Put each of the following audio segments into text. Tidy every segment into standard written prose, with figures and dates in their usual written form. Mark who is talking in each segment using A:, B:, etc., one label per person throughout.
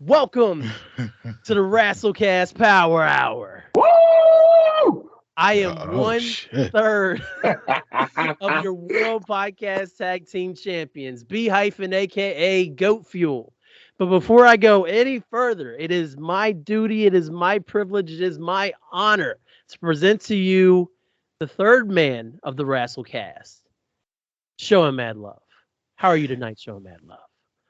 A: Welcome to the Rasslecast Power Hour.
B: Woo!
A: I am
C: Oh
A: one
C: shit!
A: third of your World Podcast Tag Team Champions, B hyphen aka Goat Fuel. But before I go any further, it is my duty, it is my privilege, it is my honor to present to you the third man of the Rasslecast, Show him mad love. How are you tonight, Show him mad love?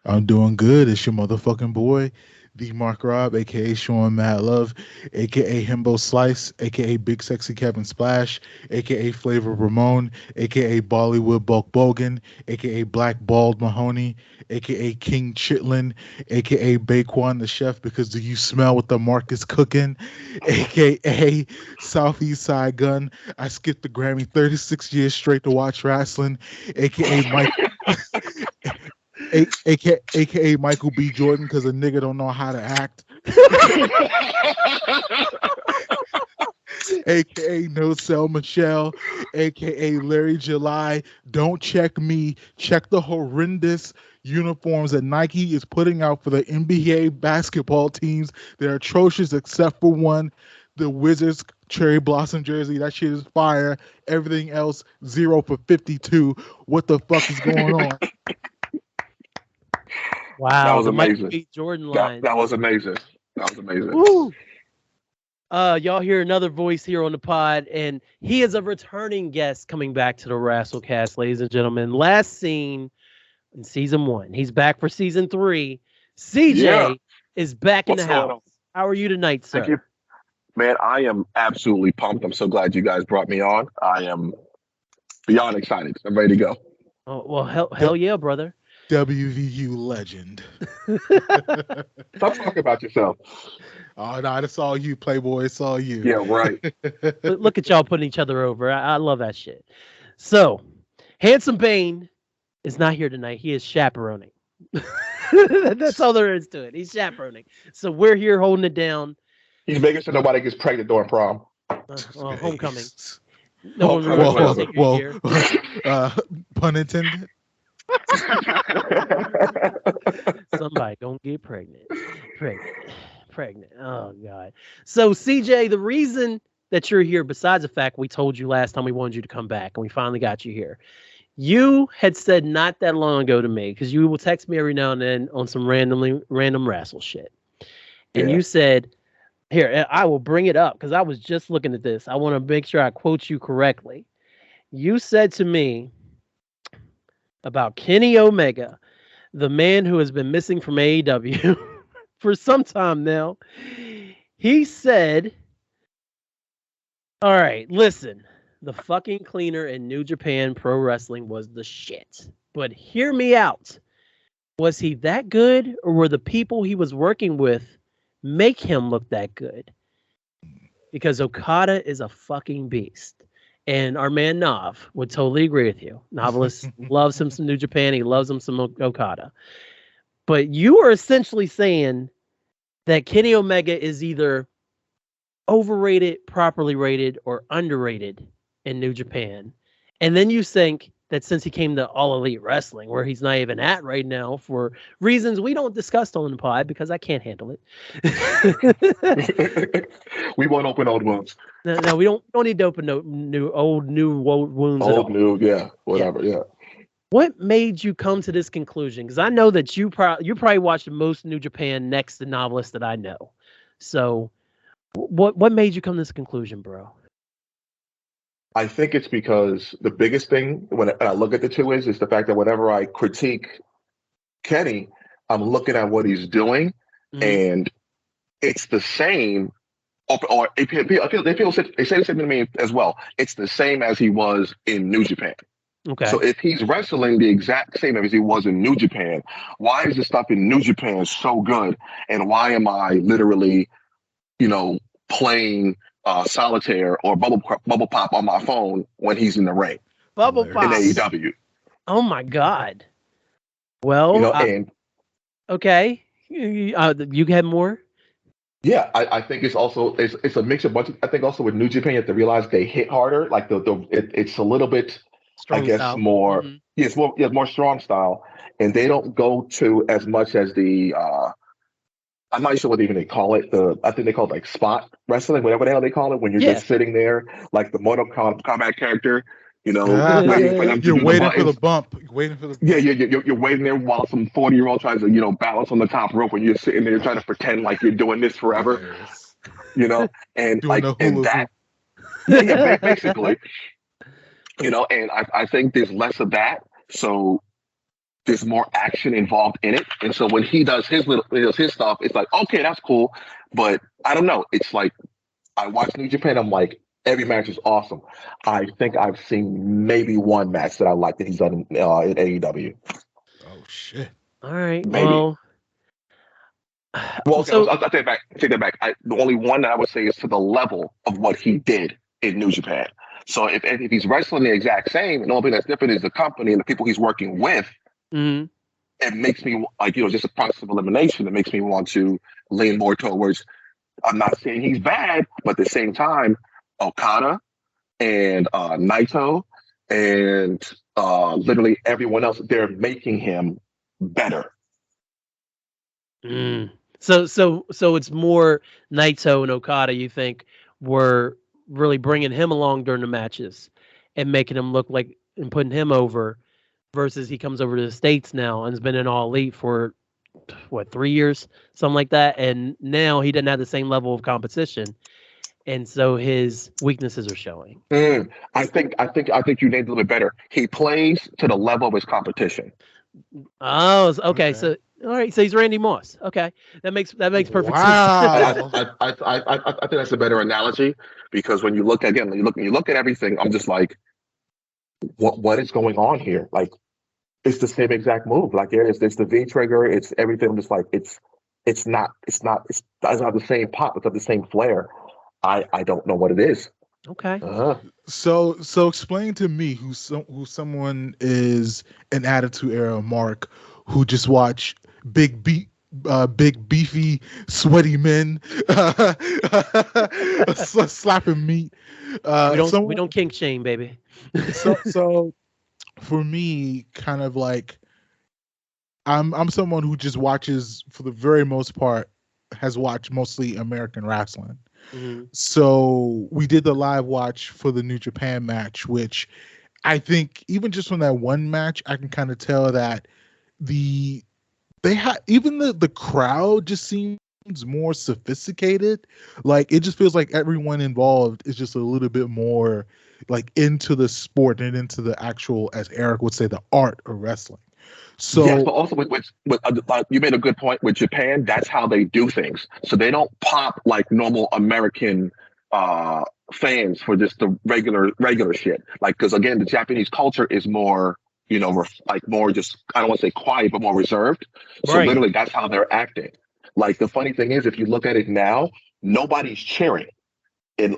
C: I'm doing good. It's your motherfucking boy, the Mark Rob, aka Sean Mad Love, aka Himbo Slice, aka Big Sexy Kevin Splash, aka Flavor Ramon, aka Bollywood Bulk Bogan, aka Black Bald Mahoney, aka King Chitlin, aka Baquan the Chef because do you smell what the Mark is cooking, aka Southeast Side Gun. I skipped the Grammy 36 years straight to watch wrestling, aka Mike. AKA Michael B. Jordan because a nigga don't know how to act. AKA No Cell Michelle. AKA Larry July. Don't check me. Check the horrendous uniforms that Nike is putting out for the NBA basketball teams. They're atrocious except for one. The Wizards cherry blossom jersey. That shit is fire. Everything else 0 for 52. What the fuck is going on?
A: Wow,
B: was
A: the Michael
B: amazing.
A: B. Jordan
B: That,
A: line.
B: that was amazing. That was amazing.
A: Woo! Y'all hear another voice here on the pod, and he is a returning guest coming back to the Rasslecast, ladies and gentlemen. Last seen in season 1. He's back for season 3. CJ
B: Yeah.
A: is back in
B: What's
A: the
B: going
A: house.
B: on?
A: How are you tonight, sir?
B: Thank you. Man, I am absolutely pumped. I'm so glad you guys brought me on. I am beyond excited. I'm ready to go.
A: Oh, well, hell yeah, brother.
C: WVU legend.
B: Stop talking about yourself.
C: Oh no, it's all you, Playboy. It's all you.
B: Yeah, right.
A: Look at y'all putting each other over. I love that shit. So, Handsome Bane is not here tonight. He is chaperoning. That's all there is to it. He's chaperoning. So we're here holding it down.
B: He's making sure nobody gets pregnant during prom.
A: Well, homecoming. No one
B: Homecoming,
A: remembers
B: whatever.
A: your year.
C: Pun intended.
A: Somebody gonna get pregnant. Pregnant. Oh God. So CJ, the reason that you're here, besides the fact we told you last time we wanted you to come back and we finally got you here, you had said not that long ago to me, because you will text me every now and then on some random wrestle shit. And
B: Yeah.
A: you said, here, I will bring it up because I was just looking at this. I want to make sure I quote you correctly. You said to me about Kenny Omega, the man who has been missing from AEW for some time now. He said, all right, listen, the fucking cleaner in New Japan Pro Wrestling was the shit. But hear me out. Was he that good, or were the people he was working with make him look that good? Because Okada is a fucking beast. And our man Nav would totally agree with you. Novelist loves him some New Japan. He loves him some Okada. But you are essentially saying that Kenny Omega is either overrated, properly rated, or underrated in New Japan. And then you think that since he came to All Elite Wrestling, where he's not even at right now for reasons we don't discuss on the pod because I can't handle it.
B: We won't open old wounds.
A: No, we don't need to open new wounds at
B: Old,
A: all.
B: new, yeah, whatever, yeah.
A: What made you come to this conclusion? Because I know that you probably watched the most New Japan next to Novelist that I know. So, what made you come to this conclusion, bro?
B: I think it's because the biggest thing when I look at the two is the fact that whenever I critique Kenny, I'm looking at what he's doing, and it's the same. Or they say the same to me as well. It's the same as he was in New Japan.
A: Okay.
B: So if he's wrestling the exact same as he was in New Japan, why is the stuff in New Japan so good? And why am I literally, playing solitaire or bubble pop on my phone when he's in the ring
A: Bubble
B: in
A: pop.
B: AEW?
A: Oh my God. Well, okay. You had more?
B: Yeah, I think it's also it's a mix of bunch. I think also with New Japan, you have to realize they hit harder. Like it's a little bit,
A: Strong
B: I guess,
A: style.
B: more. Yeah, it's more strong style, and they don't go to as much as the I'm not sure what even they call it. I think they call it like spot wrestling, whatever the hell they call it, when you're
A: Yeah.
B: just sitting there like the Mortal Kombat character, waiting for
C: Ah,
B: them to
C: you're
B: do the
C: waiting for the
B: buttons.
C: bump. You're waiting for the
B: Yeah,
C: bump.
B: you're waiting there while some 40-year-old tries to, balance on the top rope, and you're sitting there trying to pretend like you're doing this forever,
C: Hilarious.
B: and
C: Doing
B: like,
C: the
B: and
C: hula
B: that,
C: hoop.
B: yeah, basically, and I think there's less of that. So there's more action involved in it. And so when he does his stuff, it's like, okay, that's cool. But I don't know. It's like, I watch New Japan. I'm like, every match is awesome. I think I've seen maybe one match that I like that he's done in AEW.
C: Oh shit.
A: All right.
B: Maybe.
A: Well,
B: Well, okay,
A: so
B: I'll take that back. Take that back. The only one that I would say is to the level of what he did in New Japan. So if he's wrestling the exact same, and the only thing that's different is the company and the people he's working with,
A: mhm.
B: it makes me like, just a process of elimination. It makes me want to lean more towards. I'm not saying he's bad, but at the same time, Okada and Naito and literally everyone else, they're making him better.
A: Mm. So it's more Naito and Okada, you think, were really bringing him along during the matches and making him look like and putting him over versus he comes over to the States now and has been in All Elite for what, 3 years, something like that, and now he doesn't have the same level of competition, and so his weaknesses are showing.
B: I think you named it a little bit better. He plays to the level of his competition.
A: Okay.
C: Okay.
A: So all right, so he's Randy Moss. Okay, that makes perfect sense.
B: I,
C: Wow.
B: I think that's a better analogy because when you look again, when you look at everything, I'm just like, what is going on here? Like, it's the same exact move. Like, it's the V trigger. It's everything. I'm just like, it's not the same pop. It's not the same flair. I don't know what it is.
A: Okay.
B: Uh,
C: So explain to me who someone is an Attitude Era Mark who just watch big beefy sweaty men slapping meat.
A: We
C: Someone
A: don't kink shame, baby.
C: so for me, kind of like I'm someone who just watches for the very most part has watched mostly American wrestling.
A: Mhm.
C: So we did the live watch for the New Japan match, which I think even just from that one match, I can kind of tell that the they had even the crowd just seems more sophisticated. Like it just feels like everyone involved is just a little bit more like into the sport and into the actual, as Eric would say, the art of wrestling.
B: yes,
C: So
B: but also like you made a good point with Japan. That's how they do things. So they don't pop like normal American uh, fans for just the regular shit. Like because again, the Japanese culture is more like more just I don't want to say quiet, but more reserved. So
A: Right.
B: literally, that's how they're acting. Like the funny thing is, if you look at it now, nobody's cheering.
C: mm,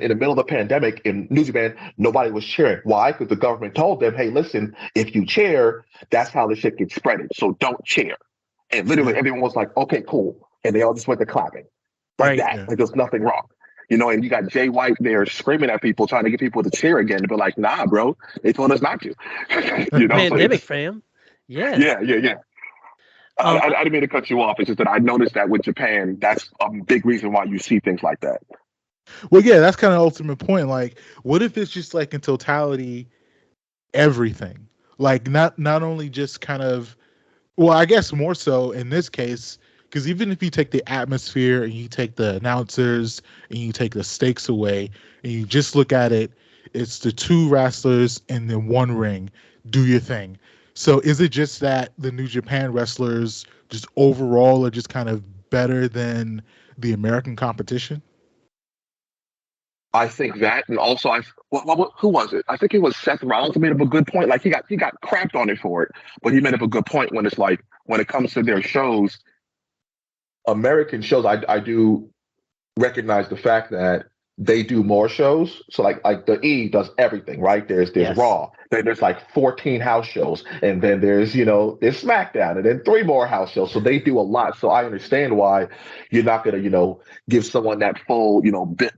B: In the middle of the pandemic in New Japan, nobody was cheering. Why? Because the government told them, "Hey, listen, if you cheer, that's how the shit gets spreaded. So don't cheer." And literally,
C: yeah,
B: everyone was like, "Okay, cool," and they all just went to clapping like
A: Right.
B: that.
C: yeah.
B: Like there's nothing wrong. And you got Jay White there screaming at people, trying to get people to cheer again. But like, nah, bro, they told us not to. So
A: Pandemic,
B: it's
A: fam. Yeah.
B: yeah.
A: Um.
B: I didn't mean to cut you off. It's just that I noticed that with Japan, that's a big reason why you see things like that.
C: Well, yeah, that's kind of ultimate point. Like, what if it's just like in totality everything? Like, not only just kind of, well, I guess more so in this case, because even if you take the atmosphere and you take the announcers and you take the stakes away and you just look at it, it's the two wrestlers in the one ring. Do your thing. So is it just that the New Japan wrestlers just overall are just kind of better than the American competition?
B: I think that, and also who was it? I think it was Seth Rollins who made up a good point. Like he got crapped on it for it, but he made up a good point when it's like when it comes to their shows, American shows. I do recognize the fact that they do more shows. So like the E does everything, right? There's
A: Yes.
B: Raw, then there's like 14 house shows, and then there's SmackDown, and then three more house shows. So they do a lot. So I understand why you're not gonna give someone that full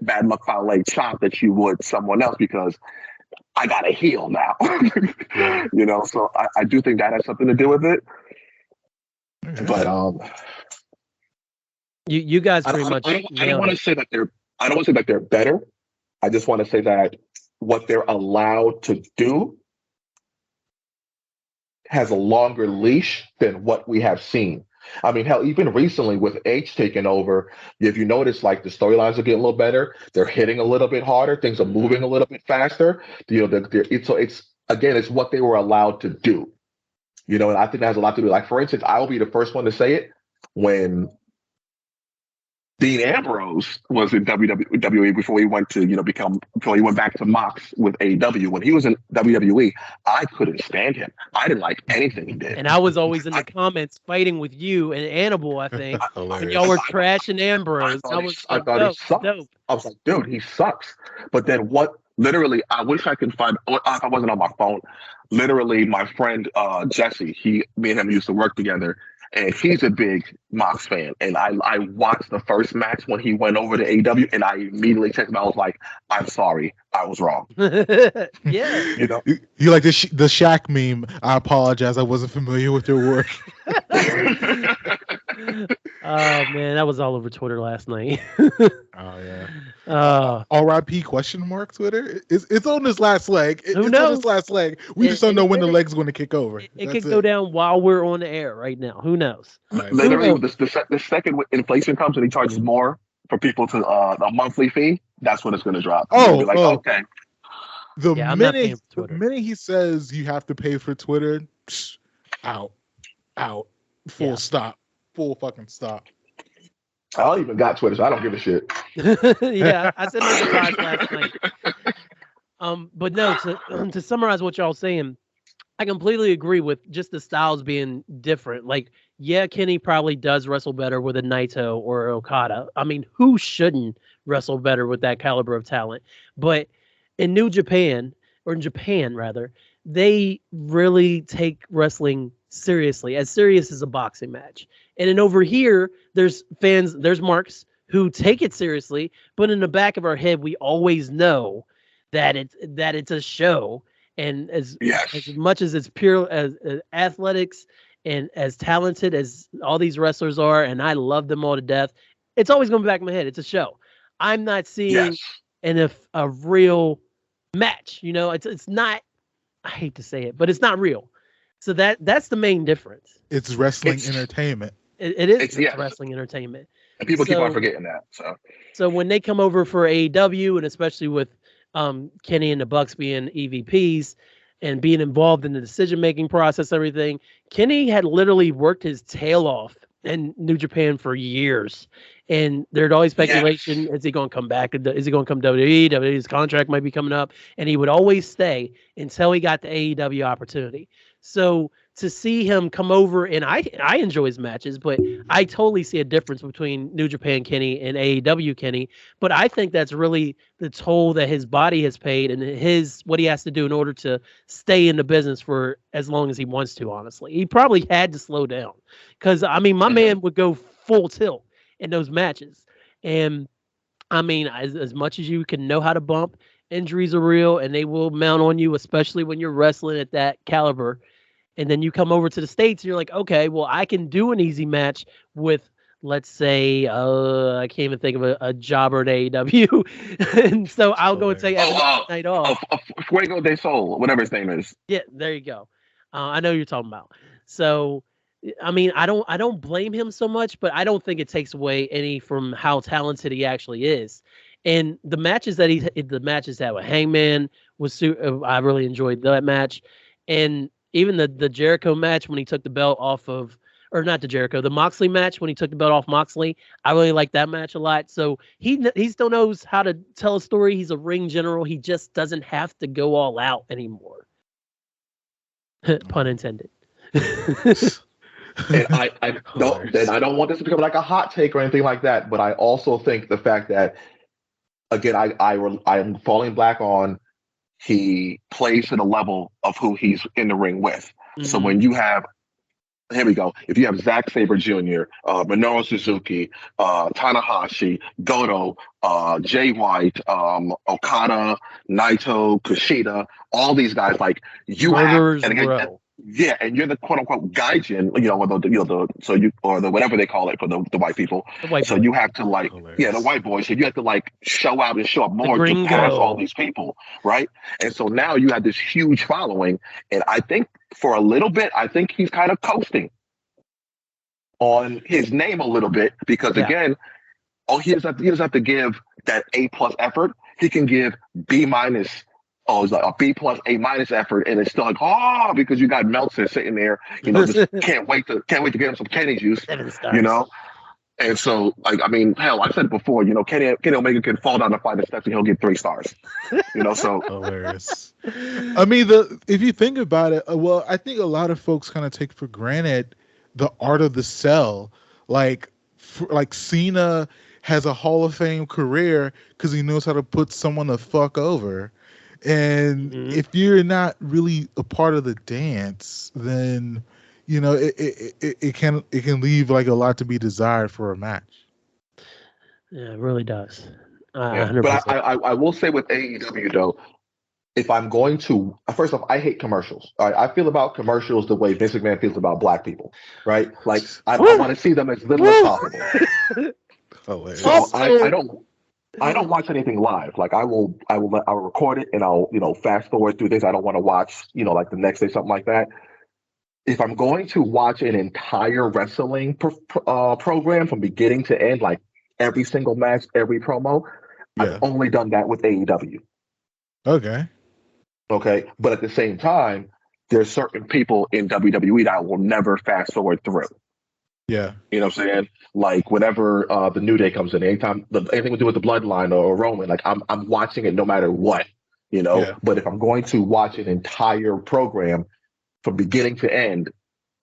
B: bad luck fale chop that you would someone else because I got to heal now.
C: Yeah.
B: So I do think that has something to do with it.
C: Okay.
B: But
A: You guys
B: I
A: pretty
B: don't,
A: much
B: I don't, I don't
A: nailed
B: want to
A: it.
B: say that they're. I don't want to say that they're better. I just want to say that what they're allowed to do has a longer leash than what we have seen. I mean, hell, even recently with H taking over, if you notice, like the storylines are getting a little better, they're hitting a little bit harder, things are moving a little bit faster. It's again, it's what they were allowed to do. And I think that has a lot to do. Like for instance, I will be the first one to say it when Dean Ambrose was in WWE before he went to, before he went back to Mox with AEW. When he was in WWE, I couldn't stand him. I didn't like anything he did.
A: And I was always in the
B: I,
A: comments fighting with you and Annibal, I think, when y'all
C: Hilarious.
A: were trashing Ambrose. I was
B: I
A: like,
B: thought he
A: dope,
B: sucked.
A: dope.
B: I was like, dude, he sucks. But then what? Literally, I wish I could find. If I wasn't on my phone, literally, my friend Jesse, me and him used to work together, and he's a big Mox fan. And I watched the first match when he went over to AEW, and I immediately texted him. I was like, I'm sorry, I was wrong.
A: Yeah.
B: You know.
C: You like the Shaq meme? I apologize. I wasn't familiar with your work.
A: Oh man, that was all over Twitter last night.
C: Oh yeah.
A: Uh,
C: R.I.P. question mark Twitter. It's on this last leg.
A: Who
C: It's on
A: knows?
C: this last leg. We just don't
A: And
C: know when the
A: it-
C: leg's going to kick over.
A: it
C: That's
A: could
C: it.
A: go down while we're on the air right now. Who knows?
C: Right.
B: Literally, the second inflation comes and he charges more for people to a monthly fee, that's when it's going to drop. They'll be like, okay.
A: Yeah, I'm not paying for
C: The
A: Twitter.
C: minute he says you have to pay for Twitter, out, full stop, full fucking stop.
B: I don't even got Twitter, so I don't give a shit.
A: Yeah, I said my goodbyes last night. But no, to summarize what y'all saying, I completely agree with just the styles being different. Like, yeah, Kenny probably does wrestle better with a Naito or Okada. I mean, who shouldn't wrestle better with that caliber of talent? But in New Japan, or in Japan rather, they really take wrestling seriously, as serious as a boxing match. And then over here, there's fans, there's marks who take it seriously, but in the back of our head, we always know that it's a show. And as much as it's pure as athletics and as talented as all these wrestlers are, and I love them all to death, it's always going to be back in my head. It's a show. I'm not seeing a real match. It's not. I hate to say it, but it's not real. So that's the main difference.
C: It's wrestling entertainment.
A: It is wrestling entertainment.
B: And people keep on forgetting that.
A: So when they come over for AEW, and especially with Kenny and the Bucks being EVPs and being involved in the decision-making process, everything, Kenny had literally worked his tail off in New Japan for years. And there'd always speculation, is he going to come back? Is he going to come WWE? WWE's contract might be coming up. And he would always stay until he got the AEW opportunity. So to see him come over, and I enjoy his matches, but I totally see a difference between New Japan Kenny and AEW Kenny. But I think that's really the toll that his body has paid and what he has to do in order to stay in the business for as long as he wants to, honestly. He probably had to slow down because, I mean, my man would go full tilt in those matches. And, I mean, as much as you can know how to bump, injuries are real and they will mount on you, especially when you're wrestling at that caliber. And then you come over to the States and you're like, okay, well, I can do an easy match with, let's say, I can't even think of a jobber at AEW. And so I'll go and take night off.
B: Fuego de Sol, whatever his name is.
A: Yeah, there you go. I know you're talking about. So, I mean, I don't blame him so much, but I don't think it takes away any from how talented he actually is. And the matches that the matches that with Hangman I really enjoyed that match. And even the Jericho match when he took the belt off of, or not the Jericho, the Moxley match when he took the belt off Moxley, I really like that match a lot. So he still knows how to tell a story. He's a ring general. He just doesn't have to go all out anymore. Pun intended.
B: And I don't want this to become like a hot take or anything like that, but I also think the fact that, again, I'm falling back on, he plays to the level of who he's in the ring with. Mm-hmm. So when you have, here we go, if you have Zack Sabre Jr., Minoru Suzuki, Tanahashi, Goto, Jay White, Okada, Naito, Kushida, all these guys, like you have, and again, Yeah, and you're the quote unquote gaijin, or the whatever they call it for the white people.
A: The white
B: So
A: boy.
B: you have to like,
C: Hilarious.
B: the white boys. So you have to like show out and show up more to pass all
A: gringo.
B: these people, right? And so now you have this huge following, and I think for a little bit, I think he's kind of coasting on his name a little bit because
A: Yeah.
B: again, he doesn't have to give that A+ effort. He can give B minus. Oh, it's like a B+A- effort, and it's still like, oh, because you got Meltzer sitting there, just can't wait to get him some Kenny juice,
A: 7 stars.
B: And so, like, I mean, hell, I said it before, Kenny Omega can fall down the flight of steps and he'll get 3 stars, So
C: Hilarious. I mean, if you think about it, well, I think a lot of folks kind of take for granted the art of the sell. Like Cena has a Hall of Fame career because he knows how to put someone the fuck over. And if you're not really a part of the dance, then it can leave like a lot to be desired for a match.
A: Yeah, it really does.
B: yeah.
A: 100%.
B: But I will say with AEW though, if I'm going to, first off, I hate commercials. All right? I feel about commercials the way Vince McMahon feels about black people, right? Like I want to see them as little as possible. So I don't watch anything live. Like I'll record it and I'll fast forward through this. I don't want to watch like the next day something like that. If I'm going to watch an entire wrestling program from beginning to end, like every single match, every promo, I've only done that with AEW. Okay, but at the same time, there's certain people in WWE that I will never fast forward through.
C: Yeah.
B: You know what I'm saying? Like whenever the New Day comes in, anything to do with the Bloodline or Roman, like I'm watching it no matter what,
C: Yeah.
B: But if I'm going to watch an entire program from beginning to end,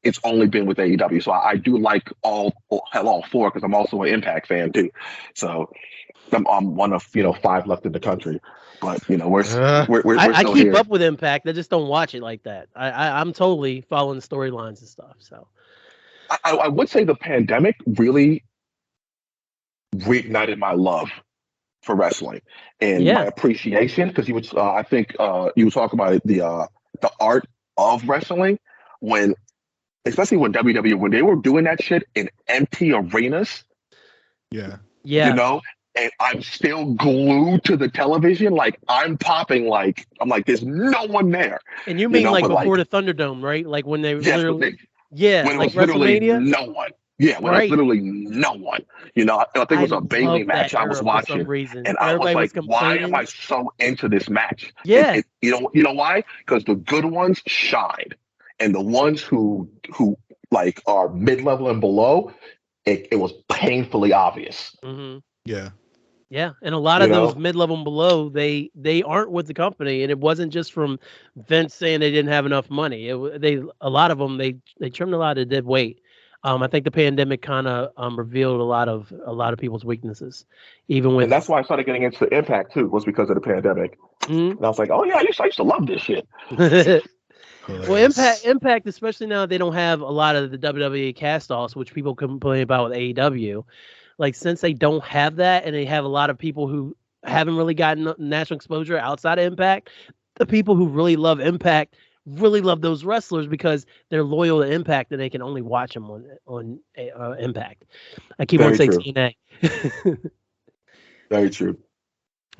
B: it's only been with AEW. So I do like all 4 because I'm also an Impact fan too. So I'm one of 5 left in the country. But we're
A: I
B: still
A: keep
B: here.
A: up with Impact. I just don't watch it like that. I'm totally following storylines and stuff. So
B: I would say the pandemic really reignited my love for wrestling and my appreciation because I think you were talking about the art of wrestling especially when WWE when they were doing that shit in empty arenas.
C: Yeah.
B: And I'm still glued to the television. Like I'm popping. Like I'm like, there's no one there.
A: And you mean like before the Thunderdome, right? Like when they literally, when
B: it
A: like
B: was literally
A: WrestleMania,
B: no one. Yeah, when it was literally no one. I think it was a Bailey match I was watching, and I was like, why am I so into this match?
A: Yeah,
B: you know why? Because the good ones shined, and the ones who like are mid-level and below, it was painfully obvious.
A: Mm-hmm.
C: Yeah.
A: Yeah, and a lot of those mid-level and below, they aren't with the company, and it wasn't just from Vince saying they didn't have enough money. A lot of them they trimmed a lot of dead weight. I think the pandemic kind of revealed a lot of people's weaknesses, even with.
B: And that's why I started getting into Impact too, was because of the pandemic. And I was like, oh yeah, I used to love this shit.
A: Well, Impact, especially now they don't have a lot of the WWE cast-offs, which people complain about with AEW. Like since they don't have that, and they have a lot of people who haven't really gotten national exposure outside of Impact, the people who really love Impact really love those wrestlers because they're loyal to Impact and they can only watch them on Impact. I keep on saying TNA.
B: Very true.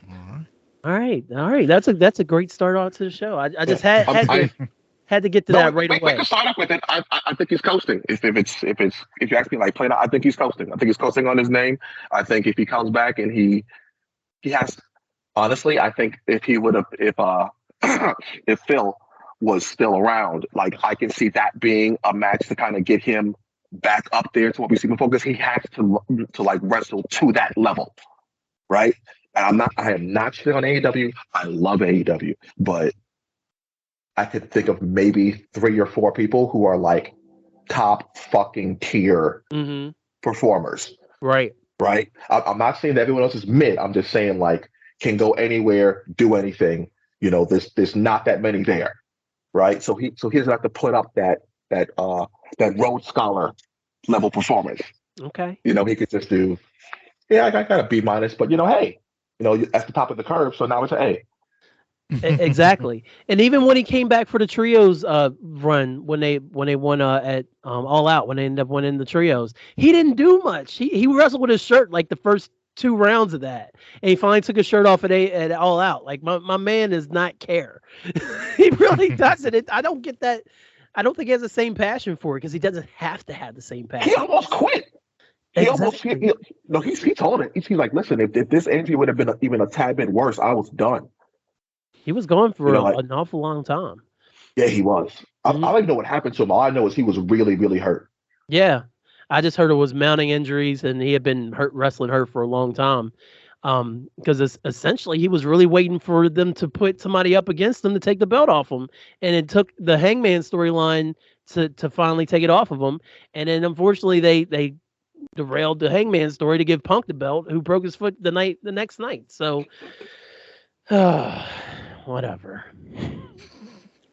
A: All right. That's a great start on to the show. I just had to get to that right away.
B: We can start off with it. I think he's coasting. If you ask me like plain out, I think he's coasting. I think he's coasting on his name. I think if he comes back and he has, honestly, I think if he would have, if Phil was still around, like I can see that being a match to kind of get him back up there to what we see before, because he has to like wrestle to that level, right? And I am not shitting on AEW. I love AEW, but I could think of maybe 3 or 4 people who are like top fucking tier performers.
A: Right.
B: I'm not saying that everyone else is mid. I'm just saying like can go anywhere, do anything. There's not that many there, right? So he doesn't have to put up that Rhodes Scholar level performance.
A: Okay.
B: He could just do, I got a B minus, but hey, that's the top of the curve. So now it's an A.
A: Exactly. And even when he came back for the trios run when they won at All Out, when they ended up winning the trios, he didn't do much. He wrestled with his shirt like the first 2 rounds of that. And he finally took his shirt off at All Out. Like my man does not care. He really doesn't. I don't get that. I don't think he has the same passion for it because he doesn't have to have the same
B: He
A: passion.
B: almost quit. He almost
A: Exactly.
B: no. He told it. He's like, listen, if this injury would have been even a tad bit worse, I was done.
A: He was gone
B: You
A: for
B: know, like
A: an awful long time.
B: yeah, he was. I
A: Mhm.
B: don't even know what happened to him. All I know is he was really, really hurt.
A: Yeah. I just heard it was mounting injuries and he had been wrestling hurt for a long time. Because essentially he was really waiting for them to put somebody up against him to take the belt off him. And it took the Hangman storyline to finally take it off of him. And then unfortunately they derailed the Hangman story to give Punk the belt, who broke his foot the next night. So whatever.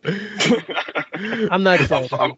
A: I'm not
B: I'm,
A: excited.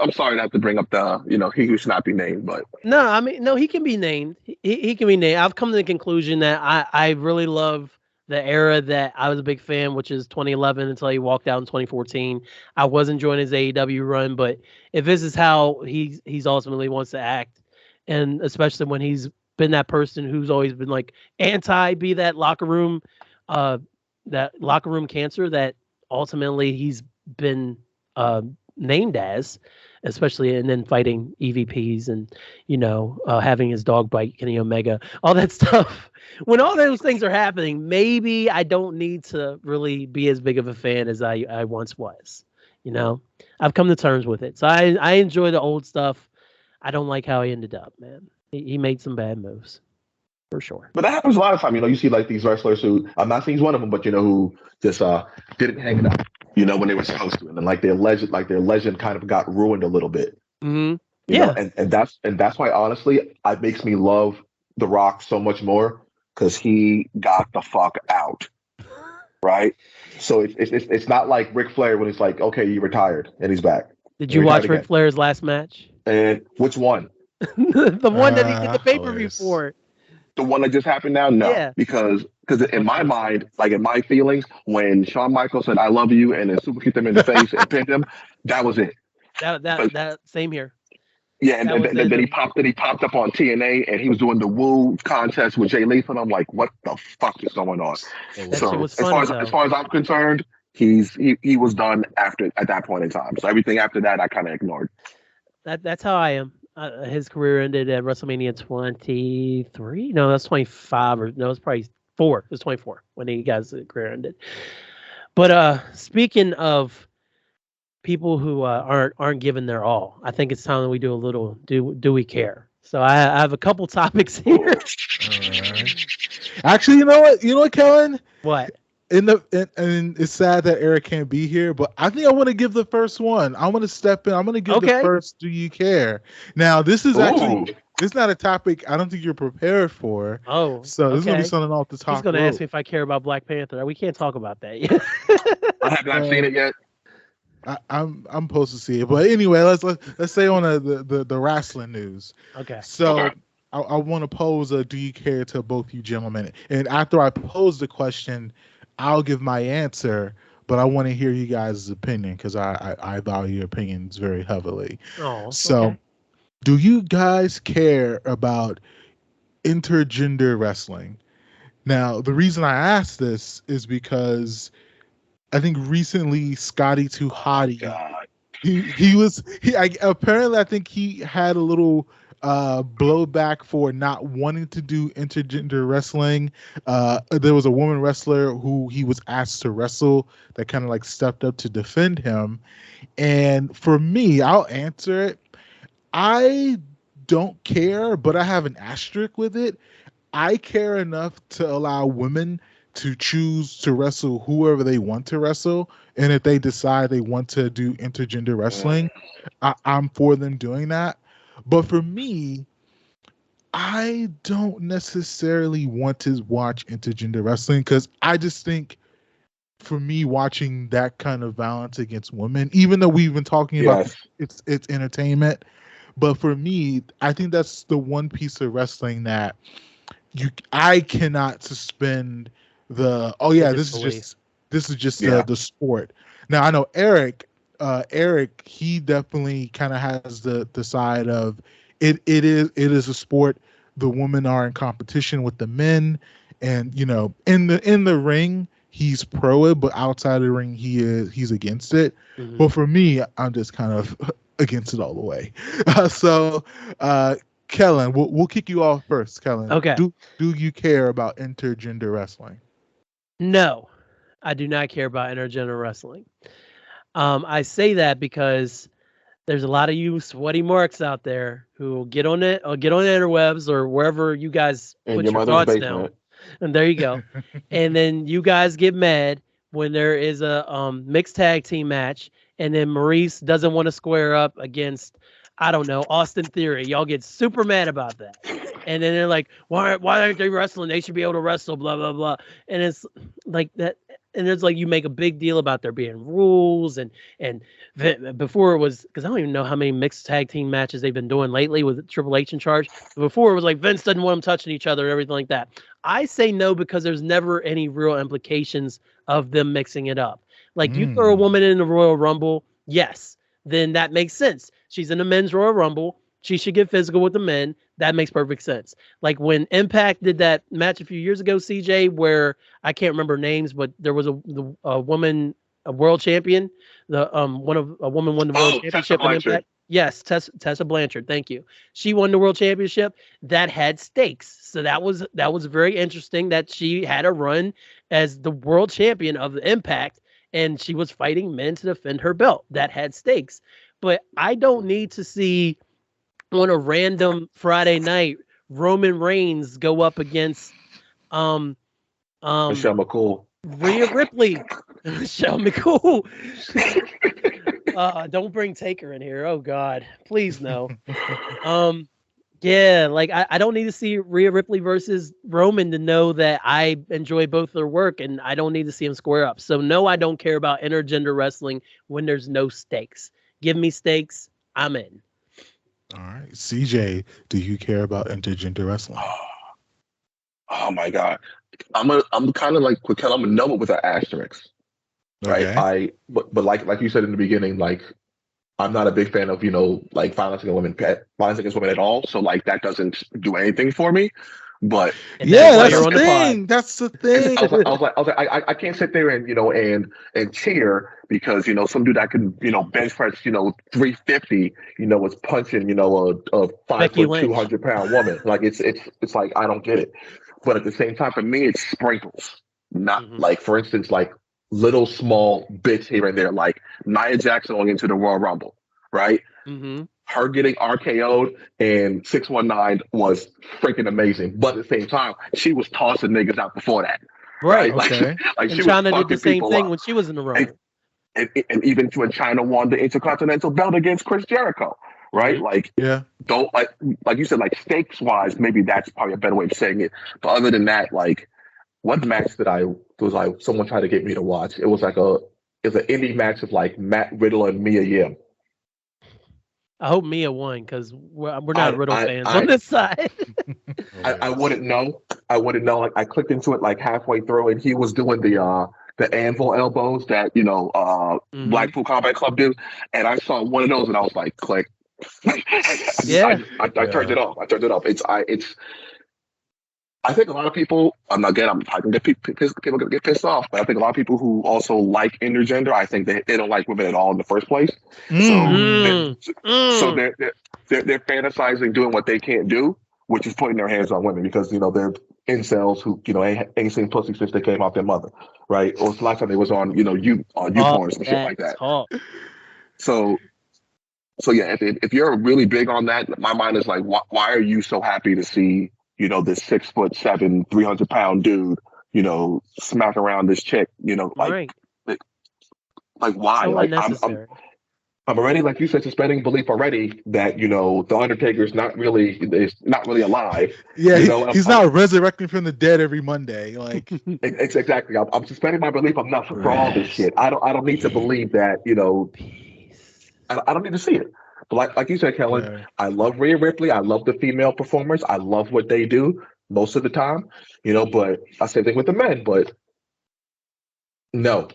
B: I'm sorry to have to bring up the he who should not be named, but
A: No, I mean, no, he can be named. He can be named. I've come to the conclusion that I really love the era that I was a big fan, which is 2011 until he walked out in 2014. I was enjoying his AEW run, but if this is how he's ultimately wants to act, and especially when he's been that person who's always been like anti be uh that locker room cancer that ultimately he's been uh named as, especially and then fighting EVPs and having his dog bite Kenny Omega, all that stuff. When all those things are happening, maybe I don't need to really be as big of a fan as I once was. You know, I've come to terms with it. So I enjoy the old stuff. I don't like how he ended up, man. He made some bad moves for sure.
B: but that happens a lot of time. You see like these wrestlers who I'm not saying he's one of them, but who just didn't hang it up. When they were supposed to, and then their legend kind of got ruined a little bit.
A: Hmm.
B: You know,
A: Yeah.
B: and that's why honestly it makes me love The Rock so much more because he got the fuck out, right? So it's not like Ric Flair when he's like, okay, you retired and he's back.
A: Did
B: He
A: you
B: retired
A: watch Ric
B: again.
A: Flair's last match?
B: And which one?
A: The one that he did the pay per view
C: Hilarious.
A: for.
B: The one that just happened now? No,
A: Yeah.
B: because in my mind, like in my feelings, when Shawn Michaels said "I love you" and then super kicked him in the face and pinned him, that was it. But
A: That same here.
B: yeah, and,
A: That
B: and,
A: was
B: and
A: it.
B: then he popped up on TNA and he was doing the Woo contest with Jay Lethal. And I'm like, what the fuck is going on?
A: That shit
B: So
A: was funny though.
B: as far as I'm concerned, he was done at that point in time. So everything after that, I kind of ignored.
A: That's how I am. His career ended at WrestleMania 23. No, that's 25 or no, it's probably 4. It was 24 when he got his career ended. But speaking of people who aren't giving their all, I think it's time that we do a little do we care? So I have a couple topics here.
C: All right. Actually, you know what? Kellen?
A: What?
C: And it's sad that Eric can't be here, but I think I want to give the first one. I want to step in. I'm going to give the
A: Okay.
C: first. Do you care? Now, this is
B: Ooh.
C: actually this is not a topic I don't think you're prepared for.
A: Oh,
C: So this is going to
A: okay.
C: be something off the top.
A: He's going to ask me if I care about Black Panther. We can't talk about that yet.
B: I have not seen it yet.
C: I'm supposed to see it, but anyway, let's stay on the wrestling news.
A: Okay.
C: So
B: Okay.
C: I want to pose a "Do you care?" to both you gentlemen, and after I pose the question, I'll give my answer. But I want to hear you guys' opinion because I value your opinions very heavily.
A: Oh,
C: So,
A: okay.
C: do you guys care about intergender wrestling? Now, the reason I ask this is because I think recently Scotty Too Hottie,
B: God.
C: apparently I think he had a little blowback for not wanting to do intergender wrestling. There was a woman wrestler who he was asked to wrestle that kind of like stepped up to defend him. And for me, I'll answer it. I don't care, but I have an asterisk with it. I care enough to allow women to choose to wrestle whoever they want to wrestle. And if they decide they want to do intergender wrestling, I'm for them doing that. But for me, I don't necessarily want to watch intergender wrestling because I just think for me watching that kind of violence against women, even though we've been talking about
B: Yes.
C: it's entertainment, but for me, I think that's the one piece of wrestling that I cannot suspend this is
A: Disbelief.
C: just
B: Yeah.
C: the sport. Now I know Eric, he definitely kind of has the side of it is a sport. The women are in competition with the men, and in the ring he's pro it, but outside of the ring he's against it.
A: Mhm.
C: But for me, I'm just kind of against it all the way. So Kellen, we'll kick you off first. Kellen,
A: Okay.
C: do you care about intergender wrestling?
A: No, I do not care about intergender wrestling. I say that because there's a lot of you sweaty marks out there who will get on it or get on the interwebs or wherever you guys
B: In
A: put
B: your
A: your
B: mother's
A: thoughts down.
B: basement.
A: And there you go. And then you guys get mad when there is a mixed tag team match, and then Maurice doesn't want to square up against, I don't know, Austin Theory. Y'all get super mad about that. And then they're like, why aren't they wrestling? They should be able to wrestle, blah, blah, blah. And it's like that. And it's like you make a big deal about there being rules and before it was, because I don't even know how many mixed tag team matches they've been doing lately with Triple H in charge. Before it was like Vince doesn't want them touching each other and everything like that. I say no because there's never any real implications of them mixing it up. Like you throw a woman in the Royal Rumble, yes, then that makes sense. She's in the men's Royal Rumble. She should get physical with the men. That makes perfect sense. Like when Impact did that match a few years ago, CJ, where I can't remember names, but there was a woman, a world champion. A woman won the world
B: Oh, Tessa
A: championship in
B: Blanchard.
A: Impact. Yes, Tessa Blanchard. Thank you. She won the world championship. That had stakes, so that was very interesting. That she had a run as the world champion of the Impact, and she was fighting men to defend her belt. That had stakes. But I don't need to see on a random Friday night Roman Reigns go up against um
B: Michelle McCool.
A: Rhea Ripley. Michelle McCool. Don't bring Taker in here. Oh God, please no. Yeah, like I don't need to see Rhea Ripley versus Roman to know that I enjoy both their work, and I don't need to see them square up. So no, I don't care about intergender wrestling when there's no stakes. Give me stakes, I'm in.
C: All right, CJ, do you care about intergender wrestling?
B: Oh my God. I'm kind of like Quikel. I'm a number with an asterisk, right?
C: Okay.
B: But like you said in the beginning, like I'm not a big fan of like violence against women at all. So like that doesn't do anything for me. But
A: And that's why
C: That's
A: you're
C: the
A: on the pod.
C: thing. That's the
B: and
C: thing.
B: I was like, I can't sit there and and cheer because some dude that can bench press 350 was punching a five
A: Becky
B: foot
A: Lynch.
B: 200-pound woman. Like it's like I don't get it. But at the same time, for me, it's sprinkles. Not like, for instance, like little small bits here and there, like Nia Jackson going into the Royal Rumble, right?
A: Mm-hmm.
B: Her getting RKO'd and 619 was freaking amazing. But at the same time, she was tossing niggas out before that,
A: Right.
B: right?
C: Okay.
B: Like
A: And
B: she was
A: China did the
B: fucking
A: same
B: people
A: thing
B: up.
A: when she was in the
B: And,
A: Rumble.
B: and even when China won the Intercontinental belt against Chris Jericho, right?
A: Mhm.
B: Like,
C: Yeah.
B: don't like you said, like stakes wise, maybe that's probably a better way of saying it. But other than that, like one match that I was like someone tried to get me to watch. It was an indie match of like Matt Riddle and Mia Yim.
A: I hope Mia won because we're not
B: I
A: Riddle
B: I
A: fans on
B: I
A: this side.
B: I wouldn't know. I wouldn't know. Like I clicked into it like halfway through, and he was doing the anvil elbows that
A: Mm-hmm.
B: Blackpool Combat Club do, and I saw one of those, and I was like, click.
A: Yeah.
B: I turned it off. I turned it off. It's. I think a lot of people. I can get people gonna get pissed off, but I think a lot of people who also like intergender. I think they don't like women at all in the first place.
C: Mm.
B: So they're fantasizing doing what they can't do, which is putting their hands on women because they're incels who ain't seen pussy since they came off their mother, right? Or it's the last time they was on
A: All
B: YouPorn or some shit like that.
A: talk.
B: So yeah, if you're really big on that, my mind is like, why are you so happy to see this 6'7", 300-pound dude smack around this chick?
A: Right.
B: Like why?
A: So
B: Like
A: unnecessary.
B: I'm already, like you said, suspending belief already that the Undertaker is not really alive.
C: Yeah, he's
B: I'm,
C: not resurrecting from the dead every Monday. Like
B: it's exactly. I'm suspending my belief enough for all this shit. I don't need to believe that.
A: Peace.
B: I don't need to see it. But like you said, Kellen,
C: yeah.
B: I love Rhea Ripley. I love the female performers. I love what they do. most of the time, but I same thing with the men, but no,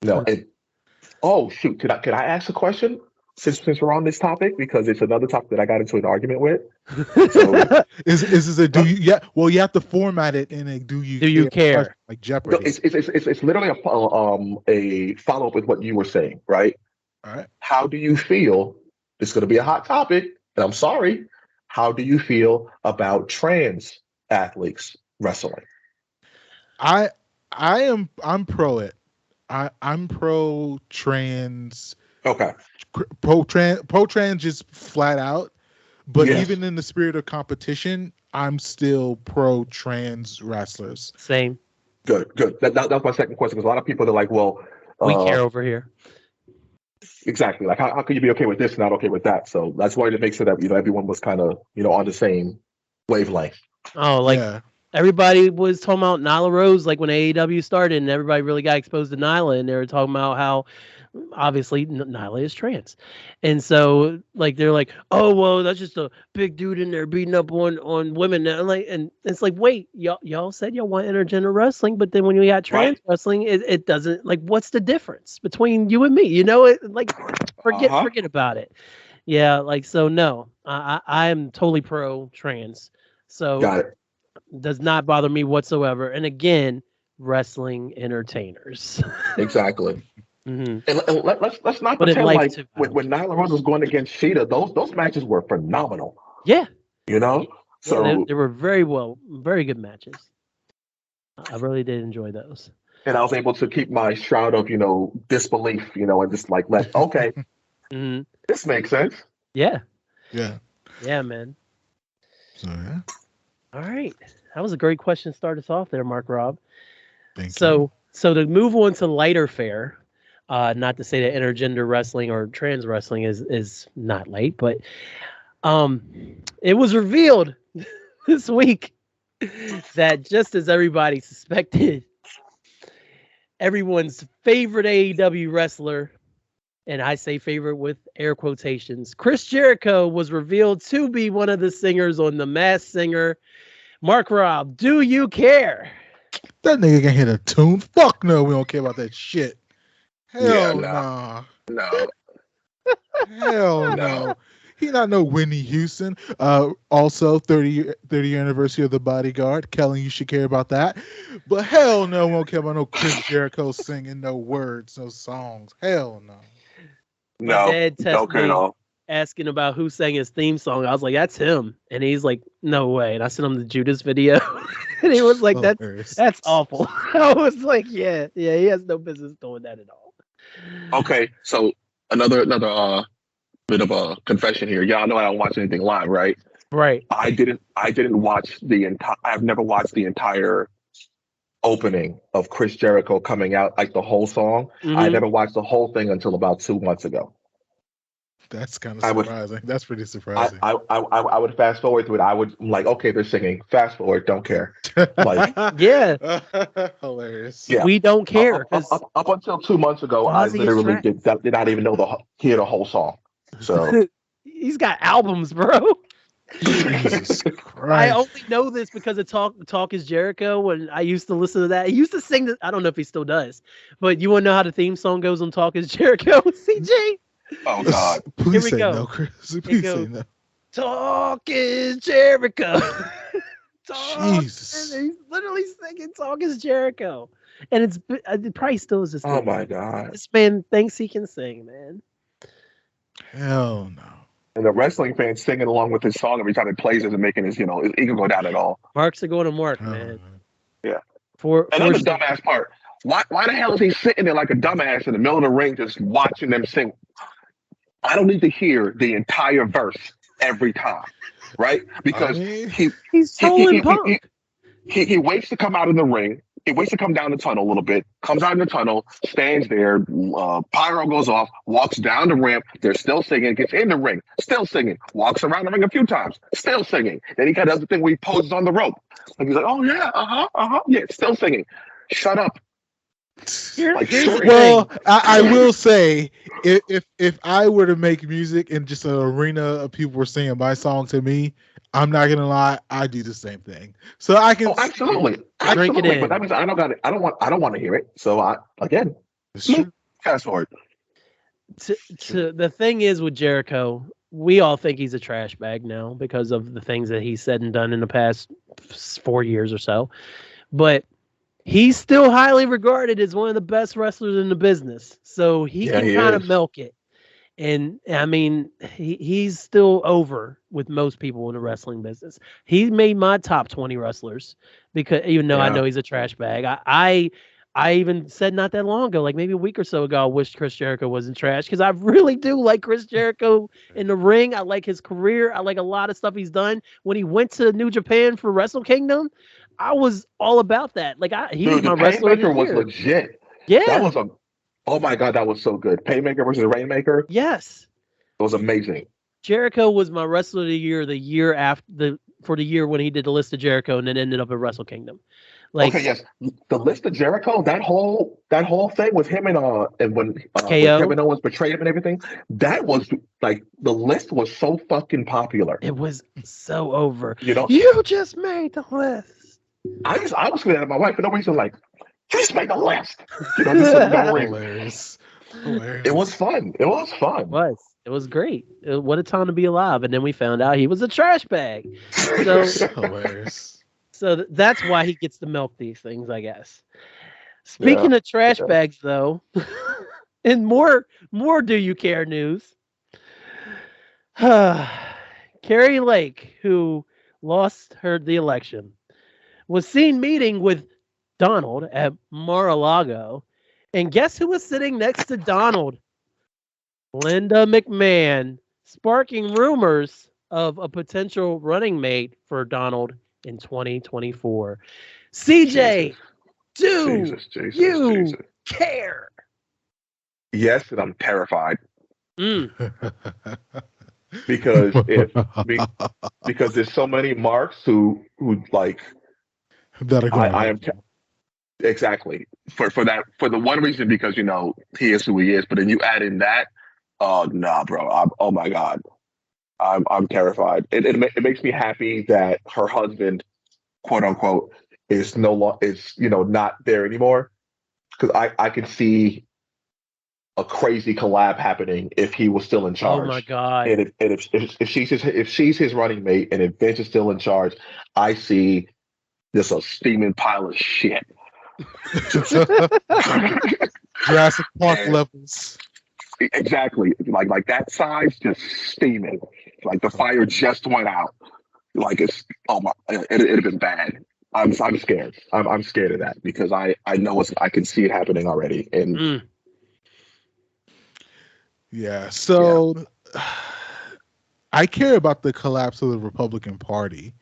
B: no. And oh shoot, could I ask a question since we're on this topic because it's another topic that I got into an argument with. So
C: is this a do you? Yeah, well, you have to format it in a do you
A: care?
C: Like Jeopardy.
B: It's literally a follow up with what you were saying, right?
C: All right.
B: How do you feel? It's going to be a hot topic, and I'm sorry. How do you feel about trans athletes wrestling?
C: I'm pro it. I'm pro trans.
B: Okay.
C: Pro trans just flat out. But
B: Yes.
C: even in the spirit of competition, I'm still pro trans wrestlers.
A: Same.
B: Good. That's my second question because a lot of people are like, well,
A: we care over here.
B: Exactly. Like, how could you be okay with this and not okay with that? So that's why to make sure that everyone was kind of on the same wavelength.
A: Oh, like everybody was talking about Nyla Rose, like when AEW started, and everybody really got exposed to Nyla, and they were talking about how obviously Nyla is trans, and so like they're like, oh well, that's just a big dude in there beating up on women, and it's like, wait, y'all said y'all want intergender wrestling, but then when you got trans wrestling, it doesn't, like, what's the difference between you and me? Like forget about it. Yeah, like, so no, I'm totally pro trans, so
B: got it.
A: Does not bother me whatsoever. And again, wrestling entertainers.
B: Exactly.
A: Mm-hmm.
B: And let's not pretend like when Nyla Rose was going against Sheeta, those matches were phenomenal.
A: Yeah.
B: So
A: they were very good matches. I really did enjoy those.
B: And I was able to keep my shroud of disbelief, and just like okay, this makes sense.
A: Yeah, man.
C: So yeah.
A: All right, that was a great question to start us off there, Mark Rob.
C: Thank you.
A: So to move on to lighter fare, not to say that intergender wrestling or trans wrestling is not light, but it was revealed this week that just as everybody suspected, everyone's favorite AEW wrestler, and I say favorite with air quotations, Chris Jericho, was revealed to be one of the singers on The Masked Singer. Mark Rob, do you care?
C: That nigga can hit a tune. Fuck no, we don't care about that shit. Hell
B: no.
C: Hell no. He not no Whitney Houston. Also, 30 year anniversary of The Bodyguard. Kellen, you should care about that. But hell no, we don't care about no Chris Jericho singing no words, no songs. Hell no.
A: My dad texted me asking about who sang his theme song. I was like, that's him. And he's like, no way. And I sent him the Judas video. And he was like, that's awful. I was like, yeah, he has no business doing that at all.
B: Okay, so another bit of a confession here. Y'all know I don't watch anything live, right?
A: Right.
B: I didn't watch the entire. I've never watched the entire opening of Chris Jericho coming out, like the whole song. I never watched the whole thing until about 2 months ago.
C: That's kind of surprising. That's pretty surprising.
B: I would fast forward to it. I would like, okay, they're singing. Fast forward, don't care. Like,
A: yeah,
C: hilarious.
B: Yeah,
A: we don't care.
B: Up until 2 months ago, I literally did not even know hear the whole song. So
A: he's got albums, bro.
C: Jesus Christ.
A: I only know this because of Talk is Jericho. When I used to listen to that, he used to sing this. I don't know if he still does, but you want to know how the theme song goes on Talk is Jericho, CJ?
B: Oh God!
C: Please say no, Chris. Please say no.
A: Talk is Jericho.
C: Jesus.
A: He's literally singing Talk is Jericho, and it probably still is just.
B: Oh my God!
A: This man thinks he can sing, man.
C: Hell no.
B: And the wrestling fans singing along with his song every time it plays isn't making his ego go down at all.
A: Marks are going to Mark, man.
B: Yeah.
A: For
B: another dumbass part. Why the hell is he sitting there like a dumbass in the middle of the ring just watching them sing? I don't need to hear the entire verse every time, right? Because
A: he's trolling Punk.
B: He waits to come out in the ring. He waits to come down the tunnel a little bit, comes out in the tunnel, stands there, pyro goes off, walks down the ramp, they're still singing, gets in the ring, still singing, walks around the ring a few times, still singing. Then he kind of does the thing where he poses on the rope. And he's like, oh yeah, yeah, still singing. Shut up.
C: Well, I will say, if I were to make music and just an arena of people were singing my song to me, I'm not gonna lie, I do the same thing. So I can
B: Oh, absolutely,
A: Drink it
B: absolutely. But
A: in.
B: that means I don't got it. I don't want to hear it. So again,
C: it's true.
B: fast forward.
A: To the thing is with Jericho, we all think he's a trash bag now because of the things that he's said and done in the past 4 years or so. But he's still highly regarded as one of the best wrestlers in the business. So he
B: Yeah,
A: can
B: he
A: kind of
B: is.
A: milk it. And I mean, he's still over with most people in the wrestling business. He made my top 20 wrestlers because even though I
B: Yeah.
A: know he's a trash bag, I even said not that long ago, like maybe a week or so ago, I wished Chris Jericho wasn't trash because I really do like Chris Jericho in the ring. I like his career. I like a lot of stuff he's done. When he went to New Japan for Wrestle Kingdom, I was all about that. Like he was
B: Dude, the
A: my wrestler of the
B: Painmaker was
A: year.
B: legit. That
A: Yeah.
B: was a Oh my god, that was so good. Painmaker versus Rainmaker.
A: Yes.
B: It was amazing.
A: Jericho was my wrestler of the year after the year when he did the list of Jericho and then ended up at Wrestle Kingdom. Like
B: Okay, yes. The list of Jericho, that whole thing with him and when
A: KO,
B: Kevin Owens betrayed him and everything, that was like the list was so fucking popular.
A: it was so over.
B: You know,
A: You just made the list.
B: I was looking at my wife for no reason, like, just make the list. Just for no reason.
C: Hilarious.
B: It was fun. It was fun.
A: It was great. What a time to be alive. And then we found out he was a trash bag. So
C: Hilarious.
A: that's why he gets to milk these things, I guess.
B: Yeah.
A: Speaking of trash
B: Yeah.
A: bags, though, and more do you care news. Carrie Lake, who lost the election, was seen meeting with Donald at Mar-a-Lago. And guess who was sitting next to Donald? Linda McMahon, sparking rumors of a potential running mate for Donald in 2024. CJ, do you
B: Jesus.
A: care?
B: Yes, and I'm terrified
A: Mm.
B: because because there's so many marks who like
C: that are going
B: I am exactly for the one reason because he is who he is, but then you add in that, oh nah, bro, oh my god, I'm terrified. It makes me happy that her husband, quote unquote, is no longer is not there anymore because I could see a crazy collab happening if he was still in
A: Oh my
B: charge.
A: God.
B: And if she's his running mate and if Vince is still in charge, I see just a steaming pile of shit.
C: Jurassic Park
B: And
C: levels.
B: exactly, like that size just steaming, like the fire just went out. Like it's oh my, it'd have been bad. I'm scared. I'm scared of that because I know I can see it happening already. And
A: Mm.
C: Yeah. So I care about the collapse of the Republican Party.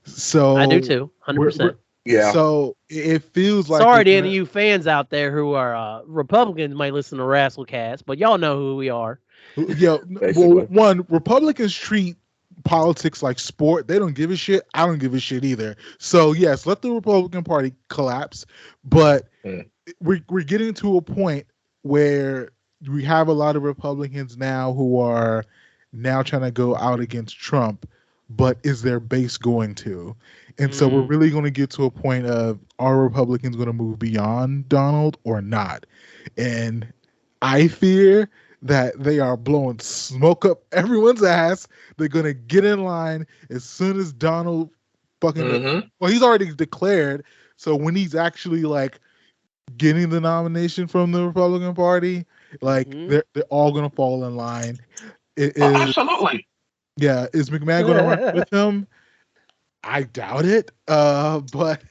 C: So
A: I do too, 100%.
B: yeah.
C: So it feels like
A: Sorry to any of you fans out there who are Republicans might listen to Rasslecast, but y'all know who we are.
C: Yeah. Well, one, Republicans treat politics like sport. They don't give a shit. I don't give a shit either. So yes, let the Republican Party collapse, but we're getting to a point where we have a lot of Republicans now who are now trying to go out against Trump, but is their base going to? And so we're really going to get to a point of, are Republicans going to move beyond Donald or not? And I fear that they are blowing smoke up everyone's ass. They're going to get in line as soon as Donald fucking, well, he's already declared. So when he's actually like getting the nomination from the Republican Party, like they're all going to fall in line.
B: Absolutely.
C: Yeah. Is McMahon going to run with him? I doubt it. But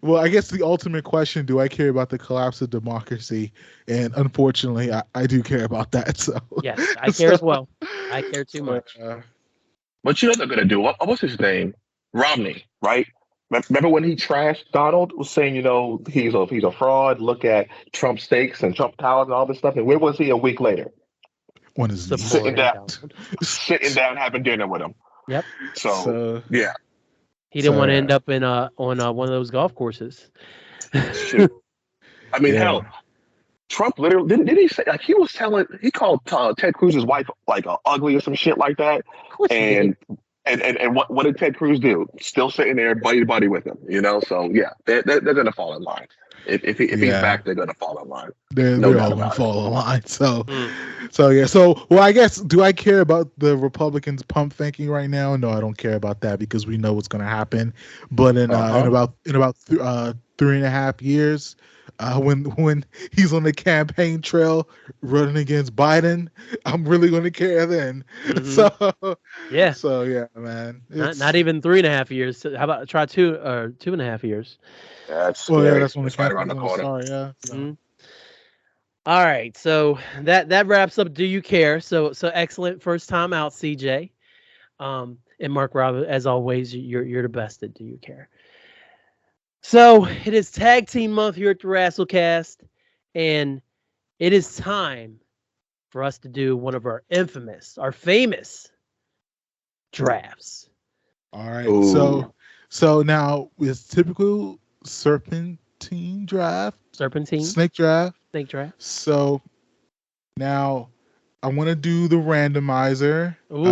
C: well, I guess the ultimate question, do I care about the collapse of democracy? And unfortunately, I do care about that. So
A: yes, I care as well. I care too much.
B: But you know they're gonna do what's his name? Romney, right? Remember when he trashed Donald, was saying, he's a fraud. Look at Trump steaks and Trump towers and all this stuff. And where was he a week later?
C: On his knees.
B: Sitting down, having dinner with him.
A: Yep.
B: So yeah.
A: He didn't want to end up in on one of those golf courses.
B: I mean, hell, Trump literally didn't he say, like, he called Ted Cruz's wife like ugly or some shit like that, and And what did Ted Cruz do? Still sitting there, buddy with him. So yeah, they're gonna fall in line. If he's
C: Yeah.
B: back, they're gonna fall in line.
C: They're
B: No
C: they're
B: doubt
C: all gonna
B: about it.
C: fall in line. So
A: Mm.
C: so yeah. So well, I guess do I care about the Republicans pump faking right now? No, I don't care about that because we know what's gonna happen. But in about 3.5 years, when he's on the campaign trail running against Biden, I'm really gonna care then.
A: Mhm.
C: So
A: Yeah.
C: so yeah, man.
A: Not even 3.5 years. So how about try 2.5 years?
B: That's
C: Well, yeah,
B: scary.
C: that's when the
B: It's right around
C: campaign's
B: the
C: gonna
B: corner.
C: start. Yeah. So.
A: Mhm. All right, so that wraps up. Do you care? So excellent first time out, CJ. And Mark Rob, as always, you're the best at Do You Care. So it is tag team month here at the Rasslecast, and it is time for us to do one of our famous drafts.
C: All right.
B: Ooh.
C: So now with typical serpentine draft,
A: Serpentine,
C: snake draft.
A: snake draft.
C: So now I want to do the randomizer
A: Ooh,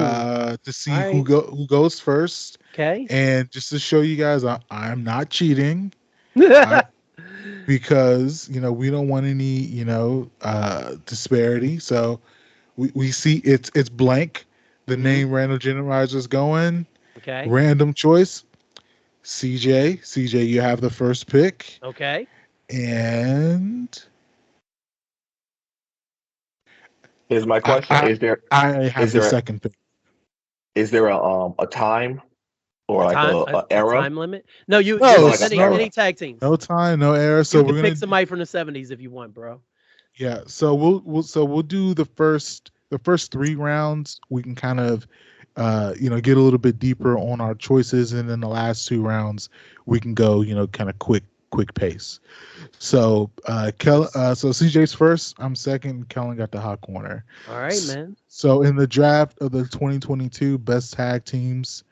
C: to see
A: all right.
C: who goes first,
A: Okay.
C: and just to show you guys, I'm not cheating. I, because we don't want any disparity. So we see it's blank. The
A: Mhm.
C: name random randomizer is going.
A: Okay.
C: Random choice. CJ, you have the first pick,
A: Okay.
C: and
B: Here's my question:
C: I I have
B: is
C: the
B: there
C: second pick.
B: is there a time or
A: A
B: like
A: time
B: a
A: a
B: era?
A: time limit? No,
B: Is
A: this
B: there
C: No,
A: is
B: like an
A: any
B: era?
A: tag teams.
C: no time, no error. So
A: You
C: we're
A: can pick
C: gonna
A: somebody from the 70s if you want, bro.
C: yeah. So we'll do the first 3 rounds. We can kind of get a little bit deeper on our choices, and then the last 2 rounds we can go kind of quick pace. So so CJ's first, I'm second. Kellen got the hot corner.
A: All right, man.
C: So in the draft of the 2022 best tag teams,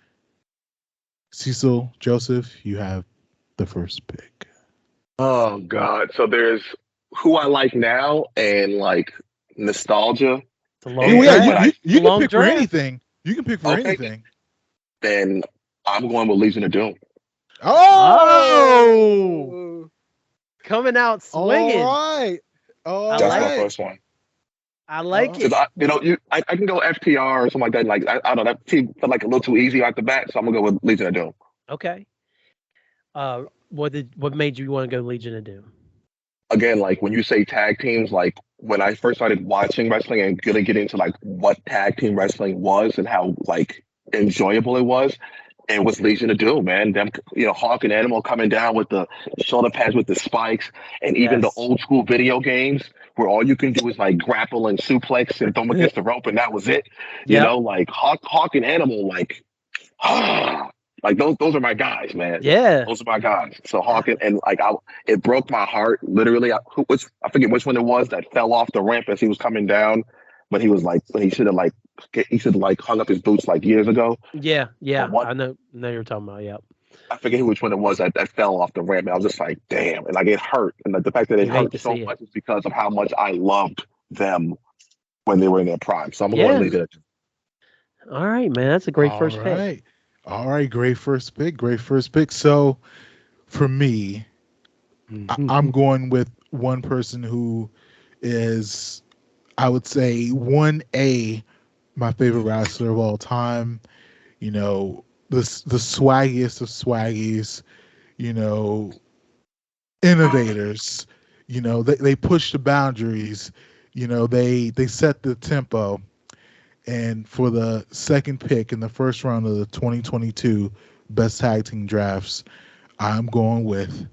C: Cecil Joseph, you have the first pick.
B: Oh God! So there's who I like now and like nostalgia,
A: It's a long
C: Yeah,
B: and
C: you
B: but
A: draft.
B: I
C: you,
A: It's a
C: you can
A: long
C: pick for
A: draft.
C: anything. You can pick for
B: okay.
C: anything.
B: Then I'm going with Legion of Doom.
A: Oh,
C: Oh,
A: coming out
C: all
A: swinging.
C: right, all
A: I
B: That's
A: like
B: my
A: it.
C: right.
B: first one.
A: I like
B: Because
A: it.
B: I can go FTR or something like that. Like I don't know, that team felt like a little too easy out the bat, so I'm gonna go with Legion of Doom.
A: Okay. What made you want to go Legion of Doom?
B: Again, like when you say tag teams, like when I first started watching wrestling and gonna get into like what tag team wrestling was and how like enjoyable it was, and was Legion of Doom, man. Them, Hawk and Animal coming down with the shoulder pads with the spikes, and even the
A: Yes.
B: old school video games where all you can do is like grapple and suplex and throw them against the rope, and that was it.
A: Yep.
B: Like Hawk and Animal, like like those are my guys, man.
A: Yeah.
B: Those are my guys. So Hawkins and like it broke my heart literally. I forget which one it was that fell off the ramp as he was coming down, but he was like when he should have like hung up his boots like years ago.
A: Yeah.
B: But
A: Yeah.
B: what
A: I know. You're talking about. Yep.
B: I forget which one it was that fell off the ramp. And I was just like, damn, and like it hurt, and like, the fact that it
A: You hate
B: hurt
A: to
B: so
A: see it.
B: much is because of how much I loved them when they were in their prime. So I'm going to
A: Yeah.
B: leave it.
A: All right, man. That's a great
C: All
A: first pick.
C: right. All right. Great first pick. Great first pick. So for me, I'm going with one person who is, I would say, 1A, my favorite wrestler of all time. The swaggiest of swaggies, you know, innovators. They push the boundaries. They set the tempo. And for the second pick in the first round of the 2022 best tag team drafts, I'm going with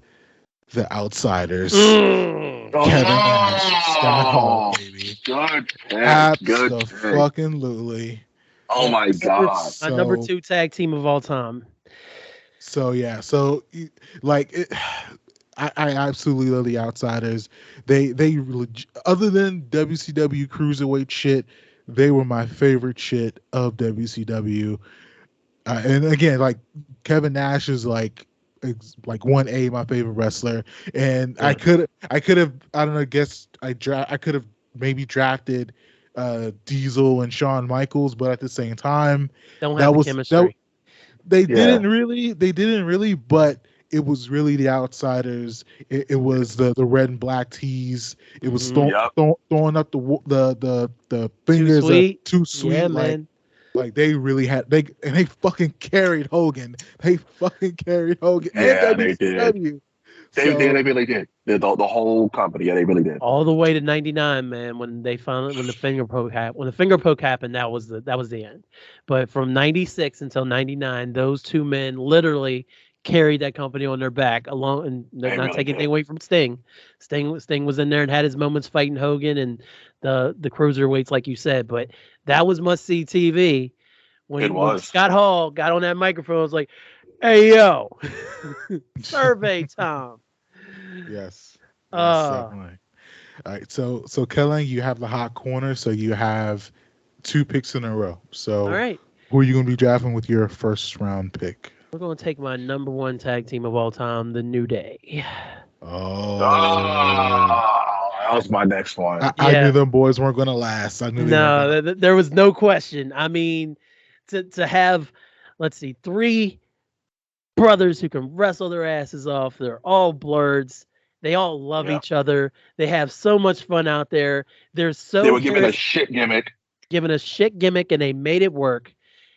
C: the Outsiders.
A: Mm.
C: Kevin Nash and Scott Hall, baby.
B: Good pick. Good pick.
C: Abso-fucking-lutely.
B: Oh my God.
A: My number
C: So,
A: 2 tag team of all time.
C: so yeah. So, like, I absolutely love the Outsiders. Other than WCW cruiserweight shit, they were my favorite shit of WCW. And again, like Kevin Nash is like 1A, my favorite wrestler. And I could have I don't know, I could have maybe drafted Diesel and Shawn Michaels, but at the same time,
A: Don't have
C: that
A: the
C: was that
A: chemistry.
B: Yeah.
C: they didn't really, but it was really the outsiders. It was the red and black tees. It was
A: Hmm.
B: Yep.
C: throwing up the
A: Too
C: fingers
A: sweet.
C: too
A: Yeah,
C: sweet,
A: man.
C: like they really had they fucking carried Hogan. They fucking carried Hogan and
B: Yeah, they did.
C: WCW.
B: They
C: So
B: really did. The whole company. Yeah, they really did.
A: All the way to '99, man. When they finally, when the finger poke happened, that was the end. But from '96 until '99, those two men literally carried that company on their back, along, and
B: They
A: not
B: really
A: taking
B: did.
A: anything away from Sting. Sting was in there and had his moments fighting Hogan and the cruiserweights, like you said. But that was must see TV.
B: It
A: When
B: was.
A: Scott Hall got on that microphone, I was like, "Hey yo, survey time."
C: yes, yes,
A: Uh,
C: definitely. All right, so Kellen, you have the hot corner, so you have two picks in a row.
A: all
C: So
A: right.
C: who are you going to be drafting with your first round pick?
A: We're gonna take my number one tag team of all time, the New Day.
C: Oh,
B: Oh, that was my next one.
C: I knew
A: Yeah,
C: them boys weren't going to last. I knew they weren't going to.
A: no, there was no question. I mean, to have, let's see, three brothers who can wrestle their asses off. They're all blurs. They all love
B: Yeah.
A: each other. They have so much fun out there. They're
B: They
A: so
B: were given a shit gimmick.
A: given a shit gimmick, and they made it work.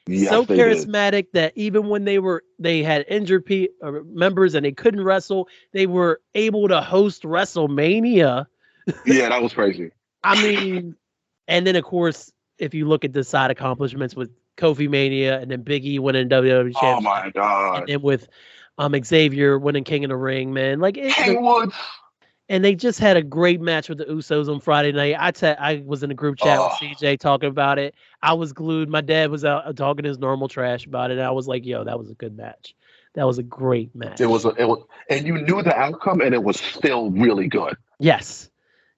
B: Yes,
A: So
B: they did.
A: charismatic that even when they had injured members and they couldn't wrestle, they were able to host WrestleMania.
B: Yeah, that was crazy.
A: I mean, and then of course, if you look at the side accomplishments with Kofi Mania and then Big E winning WWE
B: Oh
A: Championship,
B: my
A: and
B: God.
A: then with Xavier winning King of the Ring, man,
B: Kingwood.
A: and they just had a great match with the Usos on Friday night. I was in a group chat with
B: Oh,
A: CJ talking about it. I was glued. My dad was out talking his normal trash about it. And I was like, "Yo, that was a good match. That was a great match."
B: it was, and you knew the outcome, and it was still really good.
A: Yes,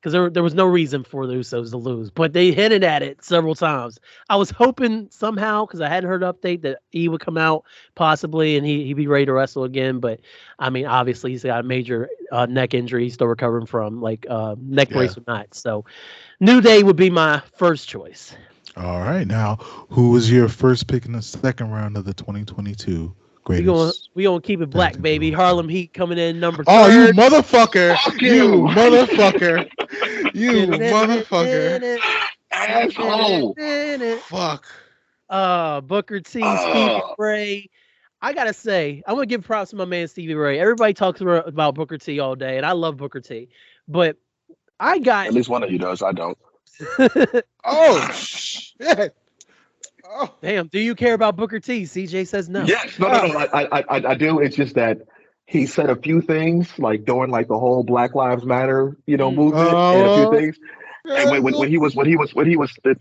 A: because there was no reason for the Usos to lose, but they hinted at it several times. I was hoping somehow, because I hadn't heard an update, that he would come out possibly and he'd be ready to wrestle again. But I mean, obviously he's got a major neck injury he's still recovering from, like neck
C: Yeah.
A: brace or not. So New Day would be my first choice.
C: All right. Now, who was your first pick in the second round of the 2022 greatest?
A: We gonna keep it black,
C: team
A: baby.
C: of all
A: Harlem
C: time?
A: Heat coming in number
C: Oh, you
A: third.
C: motherfucker!
B: Fuck
C: You
B: you,
C: motherfucker! You motherfucker!
B: asshole.
C: Fuck.
A: Booker T, Stevie
B: Oh,
A: Ray. I gotta say, I'm gonna give props to my man Stevie Ray. Everybody talks about Booker T all day, and I love Booker T. But I got
B: at least one of you does. I don't.
C: Oh shit! Oh.
A: damn. Do you care about Booker T? CJ says no.
B: Yes, no. I do. It's just that he said a few things, like during like the whole Black Lives Matter, movement, and a few
C: Oh.
B: things. And when he was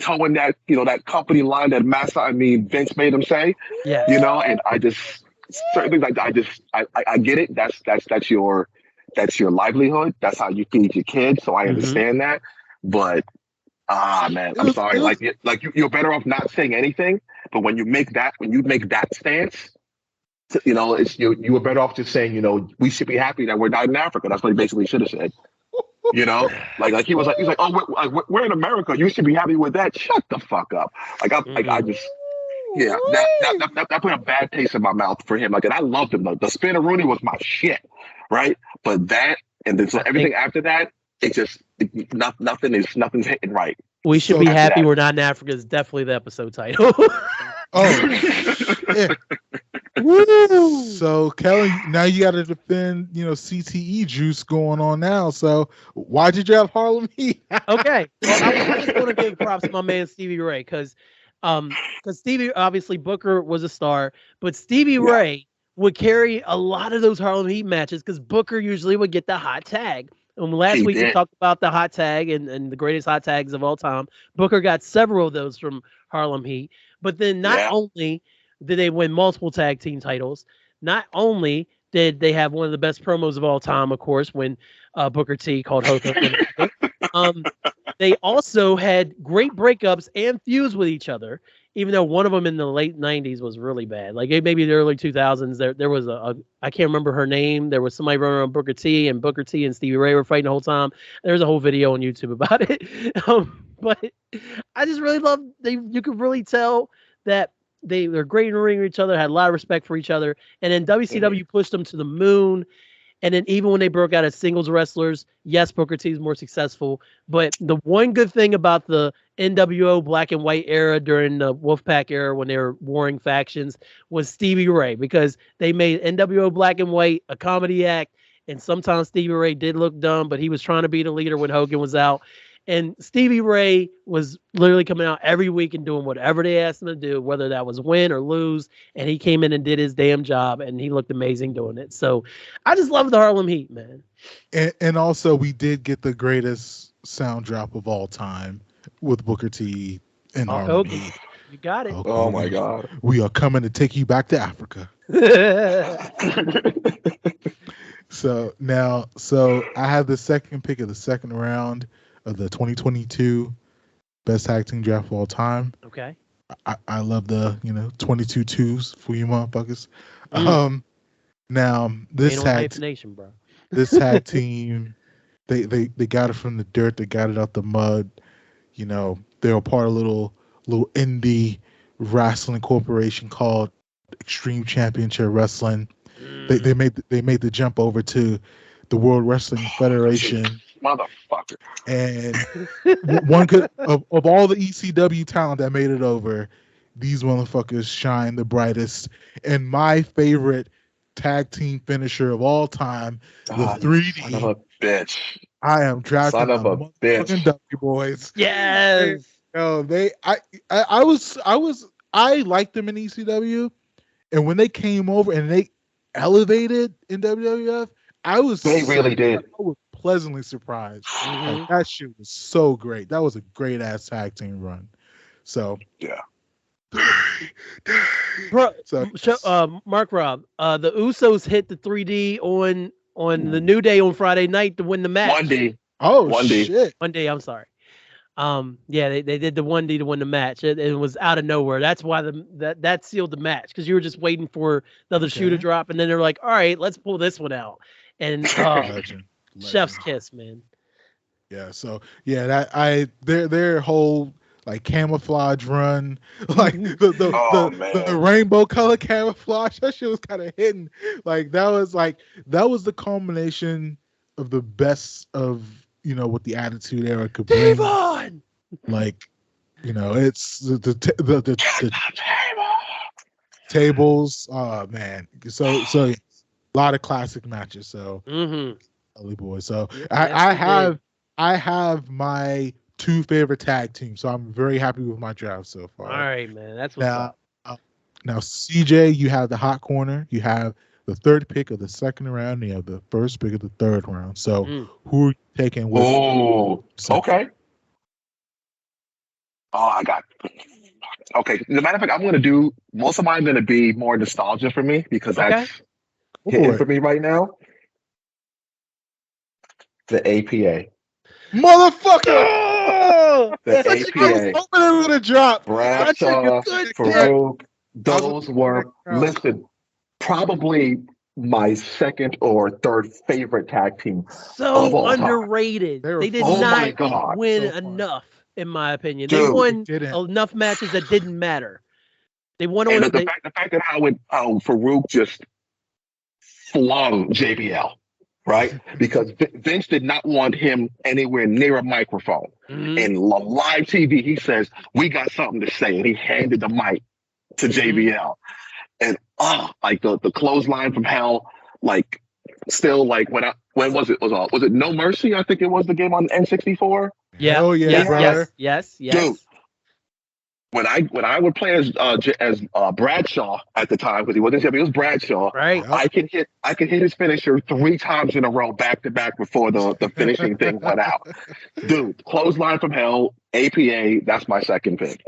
B: towing that that company line that Vince made him say,
A: Yes.
B: and I just certain things like I get it. That's your livelihood. That's how you feed your kids. So I
A: Mhm.
B: understand that. But man, I'm sorry. You're better off not saying anything. But when you make that stance, it's you were better off just saying, we should be happy that we're not in Africa. That's what he basically should have said. Like he's like, oh, we're in America. You should be happy with that. Shut the fuck up. I just. Yeah, that put a bad taste in my mouth for him. Like, and I loved him. The Spinner Rooney was my shit, right? But that, and then so everything after that, nothing's hitting right.
A: We should
C: So
A: be
C: after
A: happy
B: that-
A: we're not in Africa is definitely the episode title.
C: Oh. Yeah.
A: Woo!
C: So Kelly, now you got to defend, CTE juice going on now. So why did you have Harlem Heat?
A: Okay. Well, I just want to give props to my man Stevie Ray because Stevie, obviously Booker was a star, but Stevie Ray would carry a lot of those Harlem Heat matches because Booker usually would get the hot tag. Last week we talked about the hot tag and the greatest hot tags of all time. Booker got several of those from Harlem Heat, but then not only did they win multiple tag team titles, not only did they have one of the best promos of all time, of course, when Booker T called Hook. They also had great breakups and feuds with each other. even though one of them in the late '90s was really bad. Like maybe the early 2000s, there was a I can't remember her name. There was somebody running around Booker T and Stevie Ray were fighting the whole time. There's a whole video on YouTube about it. But I just really love you could really tell that they were great in the ring with each other, had a lot of respect for each other, and then WCW pushed them to the moon. And then even when they broke out as singles wrestlers, yes, Booker T is more successful. But the one good thing about the NWO black and white era during the Wolfpack era when they were warring factions was Stevie Ray, because they made NWO black and white a comedy act. And sometimes Stevie Ray did look dumb, but he was trying to be the leader when Hogan was out. And Stevie Ray was literally coming out every week and doing whatever they asked him to do, whether that was win or lose. And he came in and did his damn job, and he looked amazing doing it. So I just love the Harlem Heat, man.
C: And also, we did get the greatest sound drop of all time with Booker T and Harlem Heat.
A: You got it.
B: Oh my God.
C: We are coming to take you back to Africa. So I have the second pick of the second round of the 2022 best tag team draft of all time.
A: Okay.
C: I love the 22 twos for you motherfuckers. Now this tag
A: nation, bro.
C: This tag team, they got it from the dirt. They got it out the mud. They were part of a little indie wrestling corporation called Extreme Championship Wrestling. They made the jump over to the World Wrestling Federation.
B: Motherfucker.
C: And one could of all the ECW talent that made it over, these motherfuckers shine the brightest. And my favorite tag team finisher of all time, the 3D.
B: Son of a bitch.
C: I am drafting
B: Son of a bitch.
C: W boys.
A: Yes.
C: I liked them in ECW, and when they came over and they elevated in WWF,
B: They really did.
C: I was pleasantly surprised. Like, that shit was so great. That was a great ass tag team run. So
B: yeah.
A: Bro, Mark Rob, the Usos hit the 3D on the New Day on Friday night to win the match.
B: Monday.
C: Oh,
B: Monday.
C: Shit.
A: Monday, I'm sorry. Yeah, they did the 1D to win the match. It was out of nowhere. That's why that sealed the match, because you were just waiting for the other shoe to drop, and then they're like, all right, let's pull this one out. And
C: Legend.
A: chef's kiss, man.
C: Yeah, so their whole like camouflage run, like the rainbow color camouflage, that shit was kind of hidden. That was the culmination of the best of what the Attitude Era could bring.
A: Devon!
C: It's the tables. Oh man, so a lot of classic matches. So Ugly Boys. So I have my two favorite tag teams. So I'm very happy with my draft so far.
A: All right, man. That's what's up.
C: Now, CJ, you have the hot corner. You have the third pick of the second round. You have the first pick of the third round. So who are you taking with?
B: Oh, okay. Oh, I got. Okay. As a matter of fact, I'm going to do most of mine. Going to be more nostalgia for me, because that's hitting for me right now. The APA.
C: Motherfucker!
B: The APA.
C: Opening with a drop.
B: Bradshaw, Farouk. Those were listed probably my second or third favorite tag team.
A: So underrated. They did not win
B: enough,
A: in my opinion.
B: Dude,
A: they won enough matches that didn't matter. They won on
B: the fact that how Farouk just flung JBL, right? Because Vince did not want him anywhere near a microphone. And on live TV, he says, "We got something to say," and he handed the mic to JBL. And the clothesline from hell, still when was it? Was it No Mercy? I think it was the game on N64.
A: Yeah.
C: Oh yeah.
A: Yes.
B: Dude, when I would play as Bradshaw at the time, because he wasn't champion, it was Bradshaw.
A: Right.
B: I could hit his finisher 3 times in a row, back to back, before the finishing thing went out. Dude, clothesline from hell, APA. That's my second pick.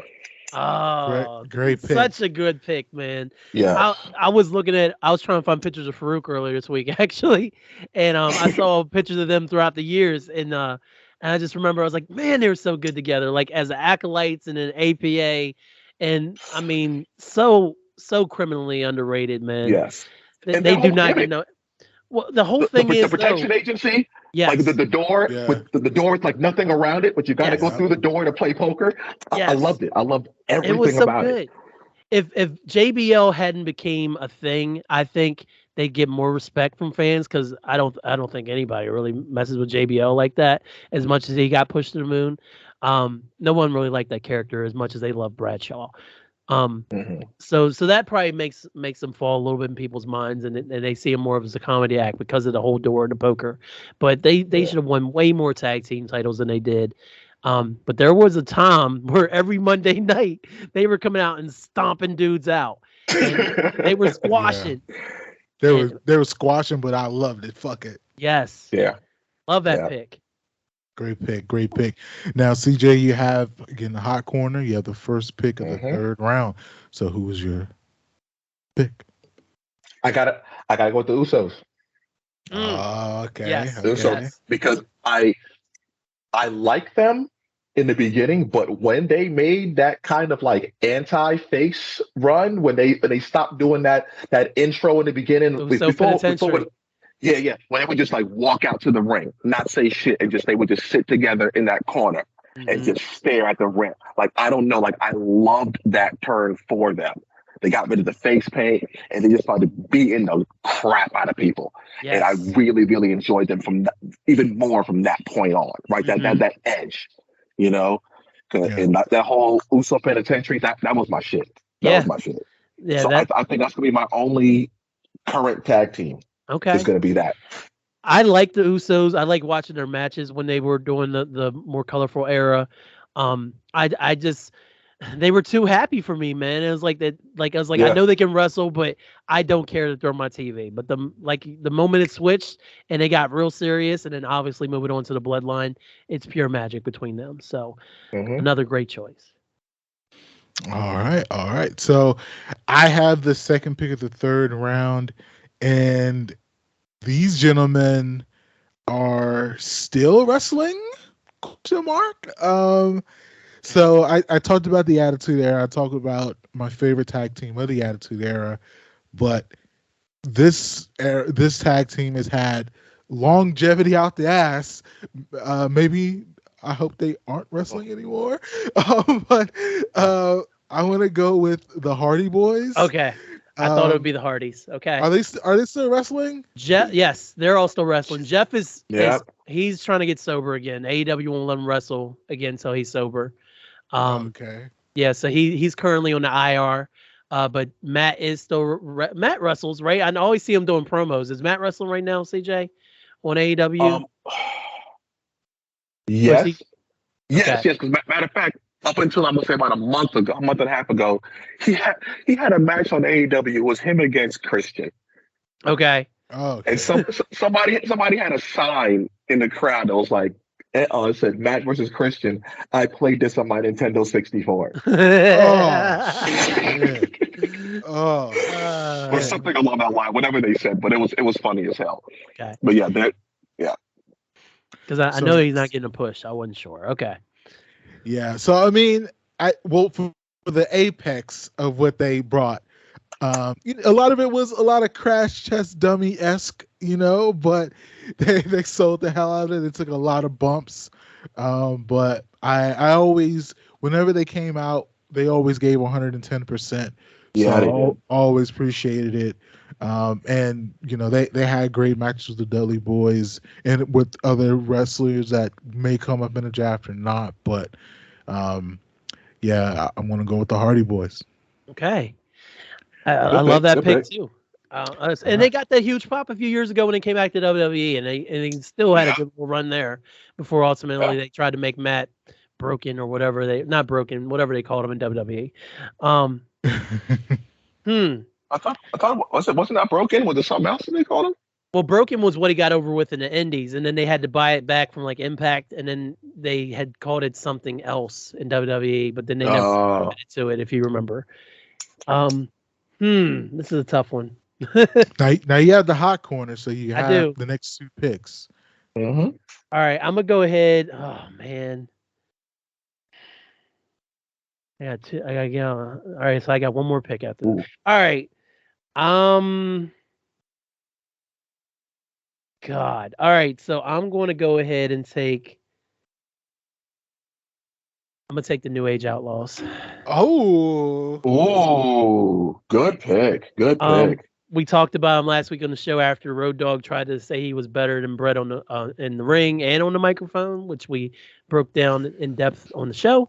A: Oh,
C: great pick.
A: Such a good pick, man.
B: Yeah.
A: I was trying to find pictures of Farouk earlier this week, actually. And I saw pictures of them throughout the years. And I just remember I was like, man, they were so good together, like as acolytes and an APA. and I mean, so criminally underrated, man.
B: Yes. And
A: They
B: their
A: do
B: whole
A: not get
B: gimmick,
A: no. Well, the whole thing
B: the
A: is though.
B: protection agency, like
A: Yes,
B: the door
C: Yeah.
B: with the door with like nothing around it, but you got to go
A: yes,
C: Yeah.
B: through the door to play poker. I
A: yes.
B: loved it. I loved
A: It was
B: everything
A: so
B: about it.
A: good. If JBL hadn't became a thing, I think they'd get more respect from fans because I don't think anybody really messes with JBL like that as much as he got pushed to the moon. No one really liked that character as much as they love Bradshaw. Um,
B: Hmm.
A: so that probably makes them fall a little bit in people's minds, and they see him more of as a comedy act because of the whole door to poker. But they
B: Yeah.
A: should have won way more tag team titles than they did. But there was a time where every Monday night they were coming out and stomping dudes out, and they were
C: Yeah.
A: squashing.
C: They
A: And
C: were squashing, but I loved it. Fuck it.
A: yes,
B: Yeah.
A: love that
B: Yeah.
A: pick.
C: Great pick. Great pick. Now, CJ, you have again the hot corner. You have the first pick of the
B: Hmm.
C: third round. So who was your pick?
B: I got to I got to go with the Usos.
A: Mm,
C: Okay.
A: yes,
B: Usos
C: Okay.
A: yes.
B: because I like them in the beginning, but when they made that kind of like anti-face run, when they stopped doing that intro in the beginning,
A: It was so
B: before
A: penitentiary.
B: yeah, yeah, when they would just like walk out to the ring, not say shit, and just they would just sit together in that corner and
A: Hmm.
B: just stare at the ring. Like I don't know, like I loved that turn for them. They got rid of the face paint and they just started beating the crap out of people. And I
A: Yes.
B: really, really enjoyed them from even more from that point on. Right,
A: Hmm.
B: that edge, you know.
C: Yeah.
B: And that whole Uso Penitentiary, that was my shit. That was
A: Yeah.
B: my shit.
A: Yeah.
B: So
A: That
B: I think that's gonna be my only current tag team. Is
A: okay.
B: gonna be that.
A: I like the Usos. I like watching their matches when they were doing the more colorful era. I just they were too happy for me, man. It was like that. Like I was like, I
B: Yeah.
A: know they can wrestle, but I don't care to throw my TV. But the moment it switched and they got real serious, and then obviously moving on to the bloodline, it's pure magic between them. So
B: Hmm.
A: another great choice.
C: All right. All right. So I have the second pick of the third round, and these gentlemen are still wrestling? Question mark. So I talked about the Attitude Era. I talked about my favorite tag team of the Attitude Era, but this tag team has had longevity out the ass. Maybe I hope they aren't wrestling anymore. But I want to go with the Hardy Boys.
A: Okay, I thought it would
C: Um,
A: be the Hardys. Okay.
C: are they still wrestling?
A: Jeff, yes, they're all still wrestling. Jeff
B: Yeah.
A: is he's trying to get sober again. AEW won't let him wrestle again until he's sober. Um,
C: Okay.
A: yeah, so he's currently on the IR. But Matt is still Matt wrestles, right? I always see him doing promos. Is Matt wrestling right now, CJ, on AEW?
B: Um.
A: Or is he
B: Yes.
A: okay?
B: Yes. Yes. Because matter of fact, up until I'm gonna say about a month ago, a month and a half ago, he had a match on AEW. It was him against Christian,
A: Okay.
B: and
C: Okay.
B: somebody had a sign in the crowd that was like, it said Matt versus Christian. I played this on my Nintendo 64.
C: Oh shit. Oh
B: Or
C: shit.
B: something along that line, whatever they said, but it was funny as hell.
A: Okay.
B: But yeah, that yeah.
A: Because I know
C: So
A: he's not getting a push. I wasn't sure. Okay.
C: yeah. So I mean, for the apex of what they brought, a lot of it was a lot of crash test dummy esque, but they sold the hell out of it. They took a lot of bumps, but I always, whenever they came out, they always gave 110%.
B: Yeah, they
C: So
B: did.
C: I always appreciated it. And they had great matches with the Dudley Boys and with other wrestlers that may come up in a draft or not. But um, yeah, I'm gonna go with the Hardy Boys.
A: Okay. I
B: Good
A: love
B: pick.
A: that
B: Good
A: pick
B: pick.
A: too.
C: All
A: And they
C: right.
A: got that huge pop a few years ago when they came back to WWE, and they still had a
B: Yeah.
A: good little run there before
B: Yeah.
A: ultimately they tried to make Matt broken or whatever they not broken, whatever they called him in WWE. Um, hmm.
B: I thought wasn't that broken? Was it something else that they called him?
A: Well, broken was what he got over with in the Indies, and then they had to buy it back from like Impact, and then they had called it something else in WWE, but then they never
B: Oh.
A: committed to it, if you remember. Um, this is a tough one.
C: Now you have the hot corner, so you
A: I
C: have
A: do.
C: the next two picks.
B: Hmm.
A: All right, I'm gonna go ahead. Oh man, I got two. All right, so I got one more pick after that.
B: Ooh.
A: All right. Um. God. All right. So I'm going to go ahead and take. I'm gonna take the New Age Outlaws.
C: Oh,
B: Ooh, good pick. Good
A: Um,
B: pick.
A: we talked about him last week on the show after Road Dogg tried to say he was better than Brett on the in the ring and on the microphone, which we broke down in depth on the show.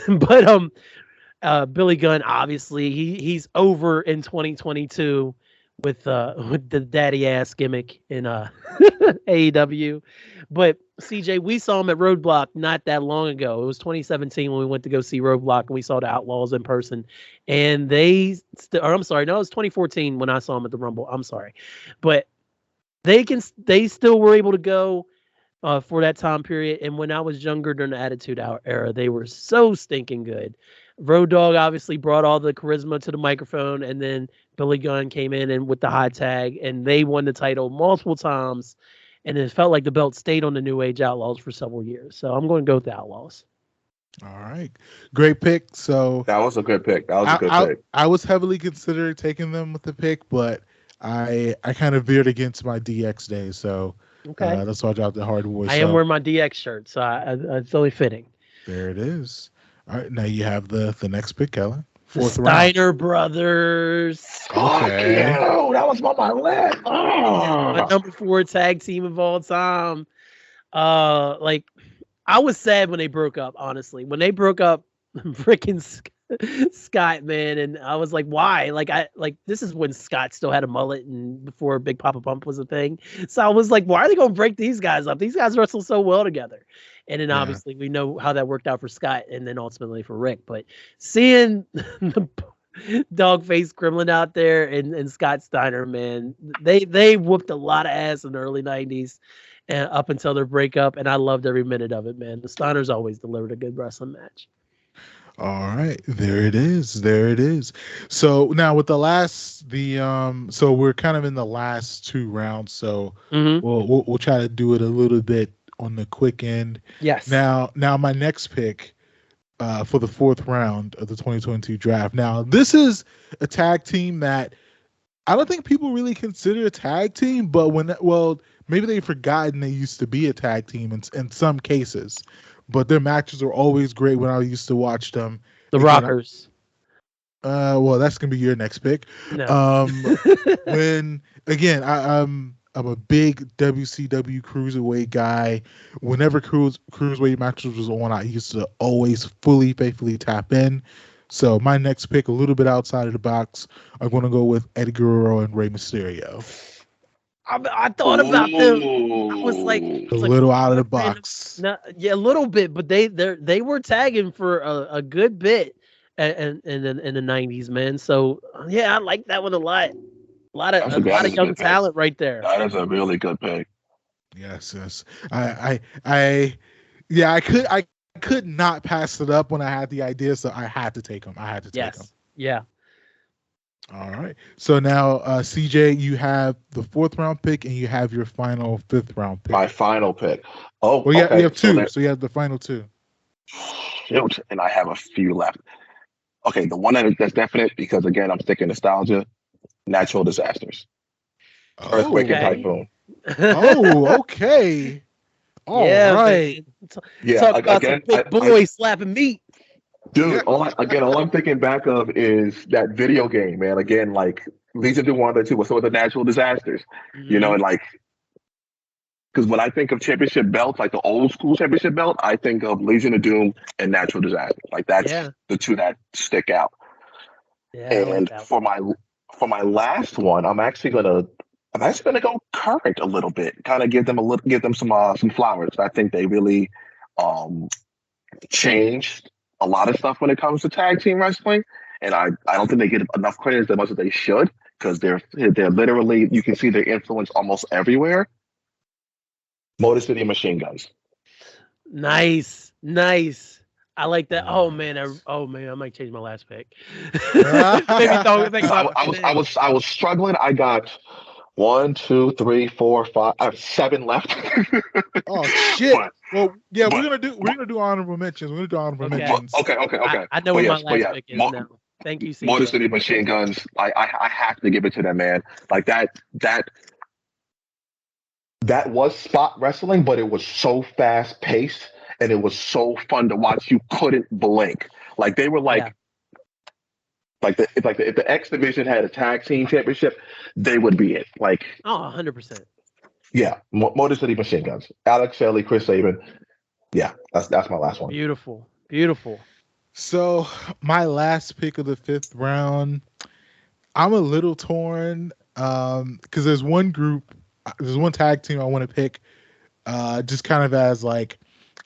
A: But Billy Gunn, obviously, he's over in 2022 with the daddy ass gimmick in AEW. But CJ, we saw him at Roadblock not that long ago. It was 2017 when we went to go see Roadblock and we saw the Outlaws in person. And or I'm sorry, no, it was 2014 when I saw him at the Rumble. I'm sorry, but they still were able to go for that time period. And when I was younger during the Attitude Hour era, they were so stinking good. Road Dogg obviously brought all the charisma to the microphone, and then Billy Gunn came in and with the high tag, and they won the title multiple times. And it felt like the belt stayed on the New Age Outlaws for several years. So I'm going to go with the Outlaws.
C: all right, great pick. So
B: That was a good pick. That was a
C: I,
B: good
C: I
B: pick.
C: I was heavily considering taking them with the pick, but I kind of veered against my DX days, so
A: Okay.
C: that's why I dropped the hard boy.
A: I am
C: So
A: wearing my DX shirt, so it's only fitting.
C: there it is. All right, now you have the next pick, Kellen.
A: The
C: Fourth round.
A: Steiner brothers.
B: Fuck
C: Okay.
B: you. That was on my list.
A: My
B: Ah.
A: number 4 tag team of all time. Like I was sad when they broke up, honestly. When they broke up, freaking Scott, man, and I was like, why? Like this is when Scott still had a mullet and before Big Papa Pump was a thing. So I was like, why are they gonna break these guys up? These guys wrestle so well together. And then
C: Yeah.
A: obviously we know how that worked out for Scott and then ultimately for Rick. But seeing the dog face gremlin out there and Scott Steiner, man, they whooped a lot of ass in the early 90s and up until their breakup, and I loved every minute of it, man. The Steiners always delivered a good wrestling match.
C: All right, there it is. There it is. So now with so we're kind of in the last two rounds. So
A: Mm-hmm.
C: we'll try to do it a little bit on the quick end.
A: Yes.
C: Now my next pick for the fourth round of the 2022 draft. Now this is a tag team that I don't think people really consider a tag team, but maybe they've forgotten they used to be a tag team in some cases. But their matches are always great when I used to watch them.
A: The
C: Again,
A: Rockers.
C: well, that's gonna be your next pick.
A: No.
C: When again, I'm a big WCW cruiserweight guy. Whenever cruiserweight matches was on, I used to always faithfully tap in. So my next pick, a little bit outside of the box, I'm going to go with Eddie Guerrero and Rey Mysterio.
A: I thought about them. I was like,
B: Ooh.
C: A
A: it's like
C: little out of the
A: random-
C: box.
A: No, yeah, a little bit, but they were tagging for a good bit in the 90s, man. So yeah, I like that one a lot. A lot
B: That's
A: of
B: that is a
A: young
B: good pick.
A: talent right there.
B: That is a really good pick.
C: Yes. I could not pass it up when I had the idea, so I had to take him.
A: Yes. Yeah.
C: All right. So now, CJ, you have the fourth round pick, and you have your final fifth round pick.
B: My final pick. Oh,
C: well, yeah,
B: okay.
C: you have two.
B: So,
C: So you have the final two.
B: shoot, and I have a few left. Okay, the one that's definite because again, I'm sticking nostalgia. Natural disasters. Earthquake and
A: Okay.
B: typhoon.
C: Oh, okay. All
A: yeah,
C: right.
A: man.
B: Yeah,
A: Talk about
B: again,
A: some big boys slapping meat.
B: dude.
C: Yeah.
B: All I'm thinking back of is that video game, man. Again, like Legion do 1 or 2 with some of the natural disasters,
A: Mhm.
B: and like because when I think of championship belts, like the old school championship belt, I think of Legion of Doom and Natural Disaster. Like that's
A: Yeah.
B: the two that stick out.
A: Yeah, I like
B: And
A: that
B: for my last one, I'm actually gonna go current a little bit, kind of give them some flowers. I think they really um changed a lot of stuff when it comes to tag team wrestling, and I don't think they get enough credit as much as they should because they're literally you can see their influence almost everywhere. Motor City Machine Guns.
A: Nice. I like that.
C: Nice.
A: Oh man, I might change my last pick. Maybe don't think about
B: I was struggling. I got 1, 2, 3, 4, 5. I have 7 left.
C: Oh shit.
B: but
C: Well, yeah,
B: but
C: we're gonna do honorable mentions. We're gonna do honorable
A: Okay.
C: mentions.
B: okay.
A: I know
B: But
A: what my
B: yes, but
A: last
B: yeah,
A: pick is now. Thank you,
B: Motor
A: CJ.
B: City Machine Guns. I have to give it to them, man. Like that was spot wrestling, but it was so fast paced and it was so fun to watch. You couldn't blink. Like they were
A: Yeah.
B: if the X Division had a tag team championship, they would be it. Like
A: Oh, 100%.
B: yeah, Motor City Machine Guns. Alex Shelley, Chris Sabin. Yeah, that's my last one.
A: Beautiful. Beautiful.
C: So my last pick of the 5th round, I'm a little torn because there's one tag team I want to pick, just kind of as like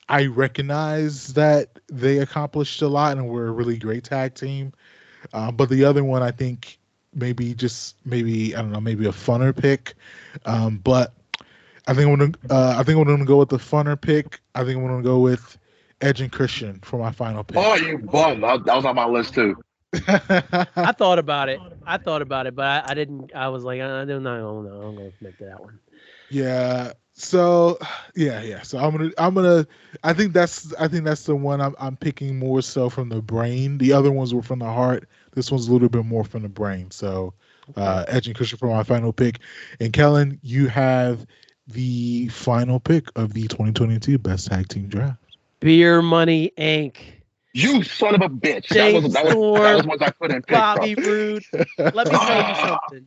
C: I recognize that they accomplished a lot and were a really great tag team. But the other one, I think maybe I don't know, maybe a funner pick. But I think I'm gonna go with the funner pick. I think I'm gonna go with Edge and Christian for my final pick.
B: Oh, you bum! That was on my list too.
A: I thought about it. But I didn't. I was like, I don't know. I'm going to make that one.
C: Yeah. So yeah. So I think that's the one I'm picking more so from the brain. The other ones were from the heart. This one's a little bit more from the brain. So Edge and Christian for my final pick. And Kellen, you have the final pick of the 2022 Best Tag Team Draft.
A: Beer Money Inc.
B: You son of a bitch!
A: James
B: that
A: Storm,
B: was what I couldn't pick
A: Bobby
B: from.
A: Roode. Let me tell you something.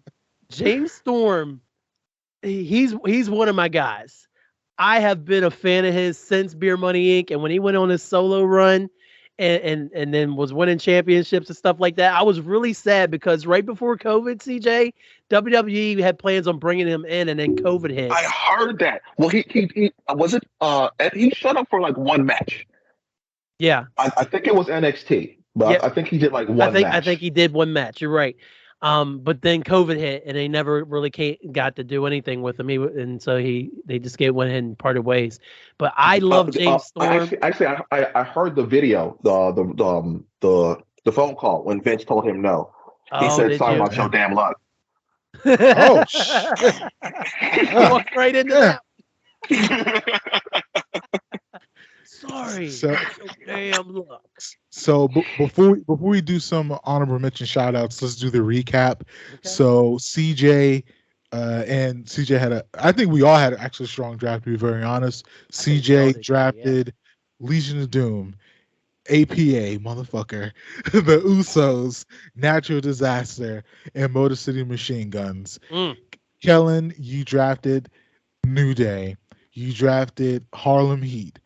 A: James Storm, he's one of my guys. I have been a fan of his since Beer Money Inc. And when he went on his solo run and then was winning championships and stuff like that, I was really sad because right before COVID, CJ, WWE had plans on bringing him in, and then COVID hit.
B: I heard that. Well, he was it. He showed up for like one match.
A: Yeah,
B: I think it was NXT, but
A: yeah.
B: I think he did like one match.
A: I think he did one match. You're right. But then COVID hit, and they never really got to do anything with him. And so they just went ahead and parted ways. But I love James Storm.
B: I heard the video, the phone call when Vince told him no. He said, "Sorry about your damn luck."
C: Oh shit!
A: Walked right into that. Sorry. So damn luck.
C: So before we do some honorable mention shout outs, let's do the recap. Okay. So CJ and CJ had I think we all had an actually strong draft, to be very honest. CJ drafted Legion of Doom, APA, motherfucker, the Usos, Natural Disaster, and Motor City Machine Guns. Kellen, you drafted New Day. You drafted Harlem Heat.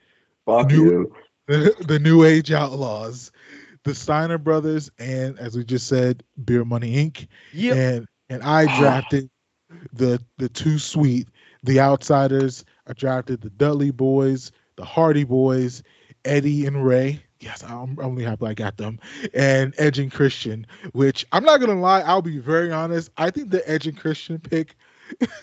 B: Fuck you.
C: The New Age Outlaws, the Steiner Brothers, and as we just said, Beer Money Inc. Yep. And I drafted the Too Sweet, the Outsiders. I drafted the Dudley Boys, the Hardy Boys, Eddie and Ray. Yes, I'm only happy I got them. And Edge and Christian, which I'm not gonna lie, I'll be very honest. I think the Edge and Christian pick,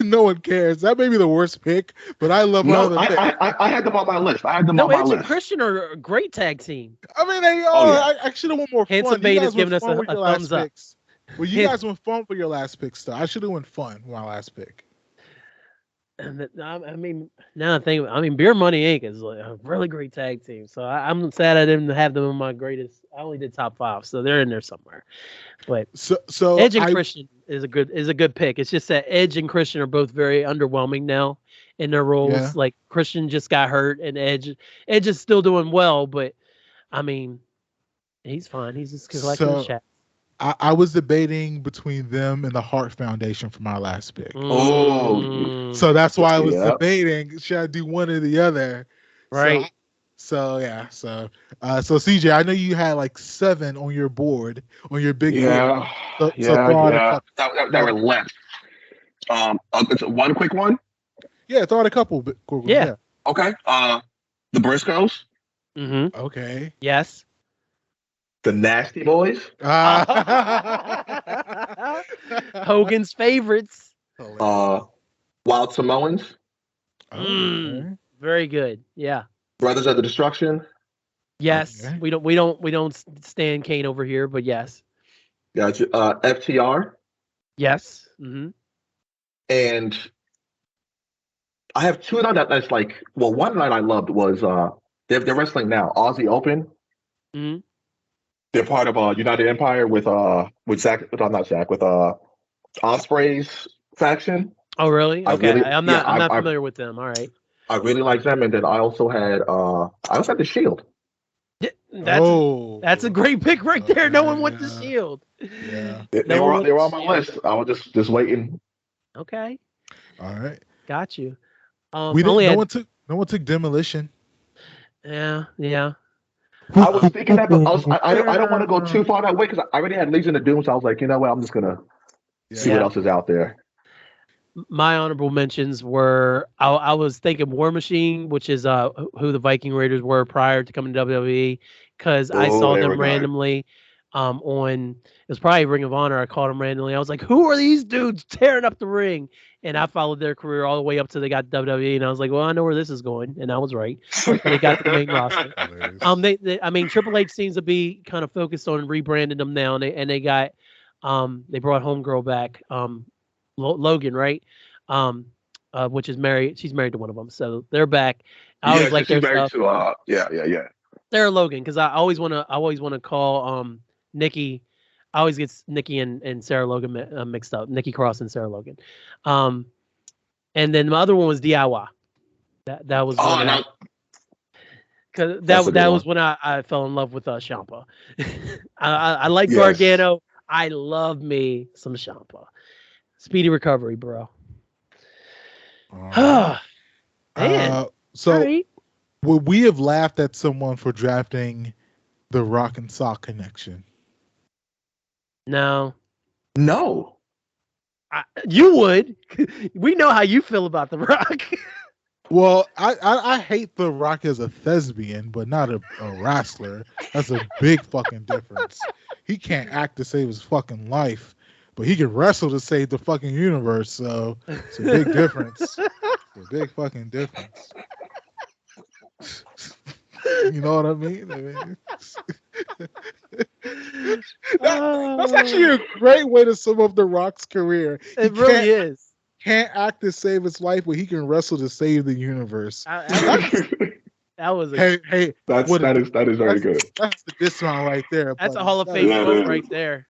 C: no one cares. That may be the worst pick, but I love
B: I had them on my list. Edge
A: and Christian are a great tag team.
C: I mean, they are. I should have went more
A: Handsome
C: fun.
A: Bane is giving us a thumbs up.
C: Picks. Well, you guys went fun for your last pick stuff. I should have went fun with my last pick.
A: I mean, now I think, Beer Money Inc. is like a really great tag team. So I'm sad I didn't have them in my greatest. I only did top 5, so they're in there somewhere. But
C: so
A: Edge and Christian is a good pick. It's just that Edge and Christian are both very underwhelming now in their roles. Yeah. Like Christian just got hurt, and Edge is still doing well, but I mean, he's fine. He's just collecting the chat.
C: I was debating between them and the Hart Foundation for my last pick. So that's why I was debating, should I do one or the other?
A: Right.
C: So CJ, I know you had like 7 on your board, on your big board.
B: That were left. One quick one?
C: Yeah, throw out a couple.
A: Yeah.
B: Okay. The Briscoes.
A: Mm-hmm.
C: Okay.
A: Yes.
B: The Nasty Boys.
A: Hogan's favorites.
B: Wild Samoans.
A: Very good. Yeah.
B: Brothers of the Destruction.
A: Yes. Okay. We don't stand Kane over here, but yes.
B: Gotcha. FTR.
A: Yes. Mm-hmm.
B: And I have two that's like, well, one night I loved was they're wrestling now, Aussie Open.
A: Hmm.
B: They're part of United Empire with Zach, not Zach, with Osprey's faction.
A: Oh, really?
B: I
A: Okay,
B: really,
A: I'm
B: yeah,
A: not. I'm not familiar with them. All right.
B: I really like them. And then I also had the Shield.
A: Yeah, that's a
C: Oh,
A: great pick right there. No one went the
C: yeah,
A: Shield.
C: yeah.
B: They
A: No one
B: were
A: went
B: they were
A: the
B: on my
A: Shield.
B: list. I was just waiting.
A: Okay,
C: All right.
A: got you.
C: We didn't.
A: Only had
C: No one took demolition.
A: yeah.
B: I was thinking that, but I don't want to go too far that way because I already had Legion of Doom, so I was like, you know what, I'm just gonna see what
A: Yeah.
B: else is out there.
A: My honorable mentions were I was thinking War Machine, which is who the Viking Raiders were prior to coming to WWE, because I
B: Oh,
A: saw
B: they were
A: them
B: good.
A: randomly on it was probably Ring of Honor. I called them randomly. I was like, who are these dudes tearing up the ring? And I followed their career all the way up till they got WWE, and I was like, well, I know where this is going, and I was right. But they got to the main roster. I mean, Triple H seems to be kind of focused on rebranding them now, and they got they brought Homegirl back. Logan, right? Which is married. She's married to one of them, so they're back. I always
B: Yeah,
A: like
B: she's
A: their
B: married
A: stuff.
B: to yeah.
A: Sarah Logan, because I always want to call Nikki. I always get Nikki and Sarah Logan mixed up. Nikki Cross and Sarah Logan. Um, and then my other one was DIY. That was
B: Oh,
A: one
B: no,
A: because
B: that's a good
A: that
B: one.
A: was when I fell in love with Ciampa. I like
B: Yes.
A: Gargano. I love me some Ciampa. Speedy recovery, bro. Man.
C: So
A: All right.
C: would we have laughed at someone for drafting the Rock and Sock connection?
A: No.
B: No.
A: You would. We know how you feel about The Rock.
C: Well, I hate The Rock as a thespian, but not a wrestler. That's a big fucking difference. He can't act to save his fucking life, but he can wrestle to save the fucking universe. So it's a big difference. It's a big fucking difference. You know what I mean? That's actually a great way to sum up The Rock's career.
A: It really is.
C: Can't act to save his life, but he can wrestle to save the universe.
A: That was
C: Hey,
B: that is very good.
C: That's the dismount right there.
A: That's
C: buddy.
A: a Hall of Fame
B: Yeah,
A: quote
B: it
A: right
B: is.
A: there.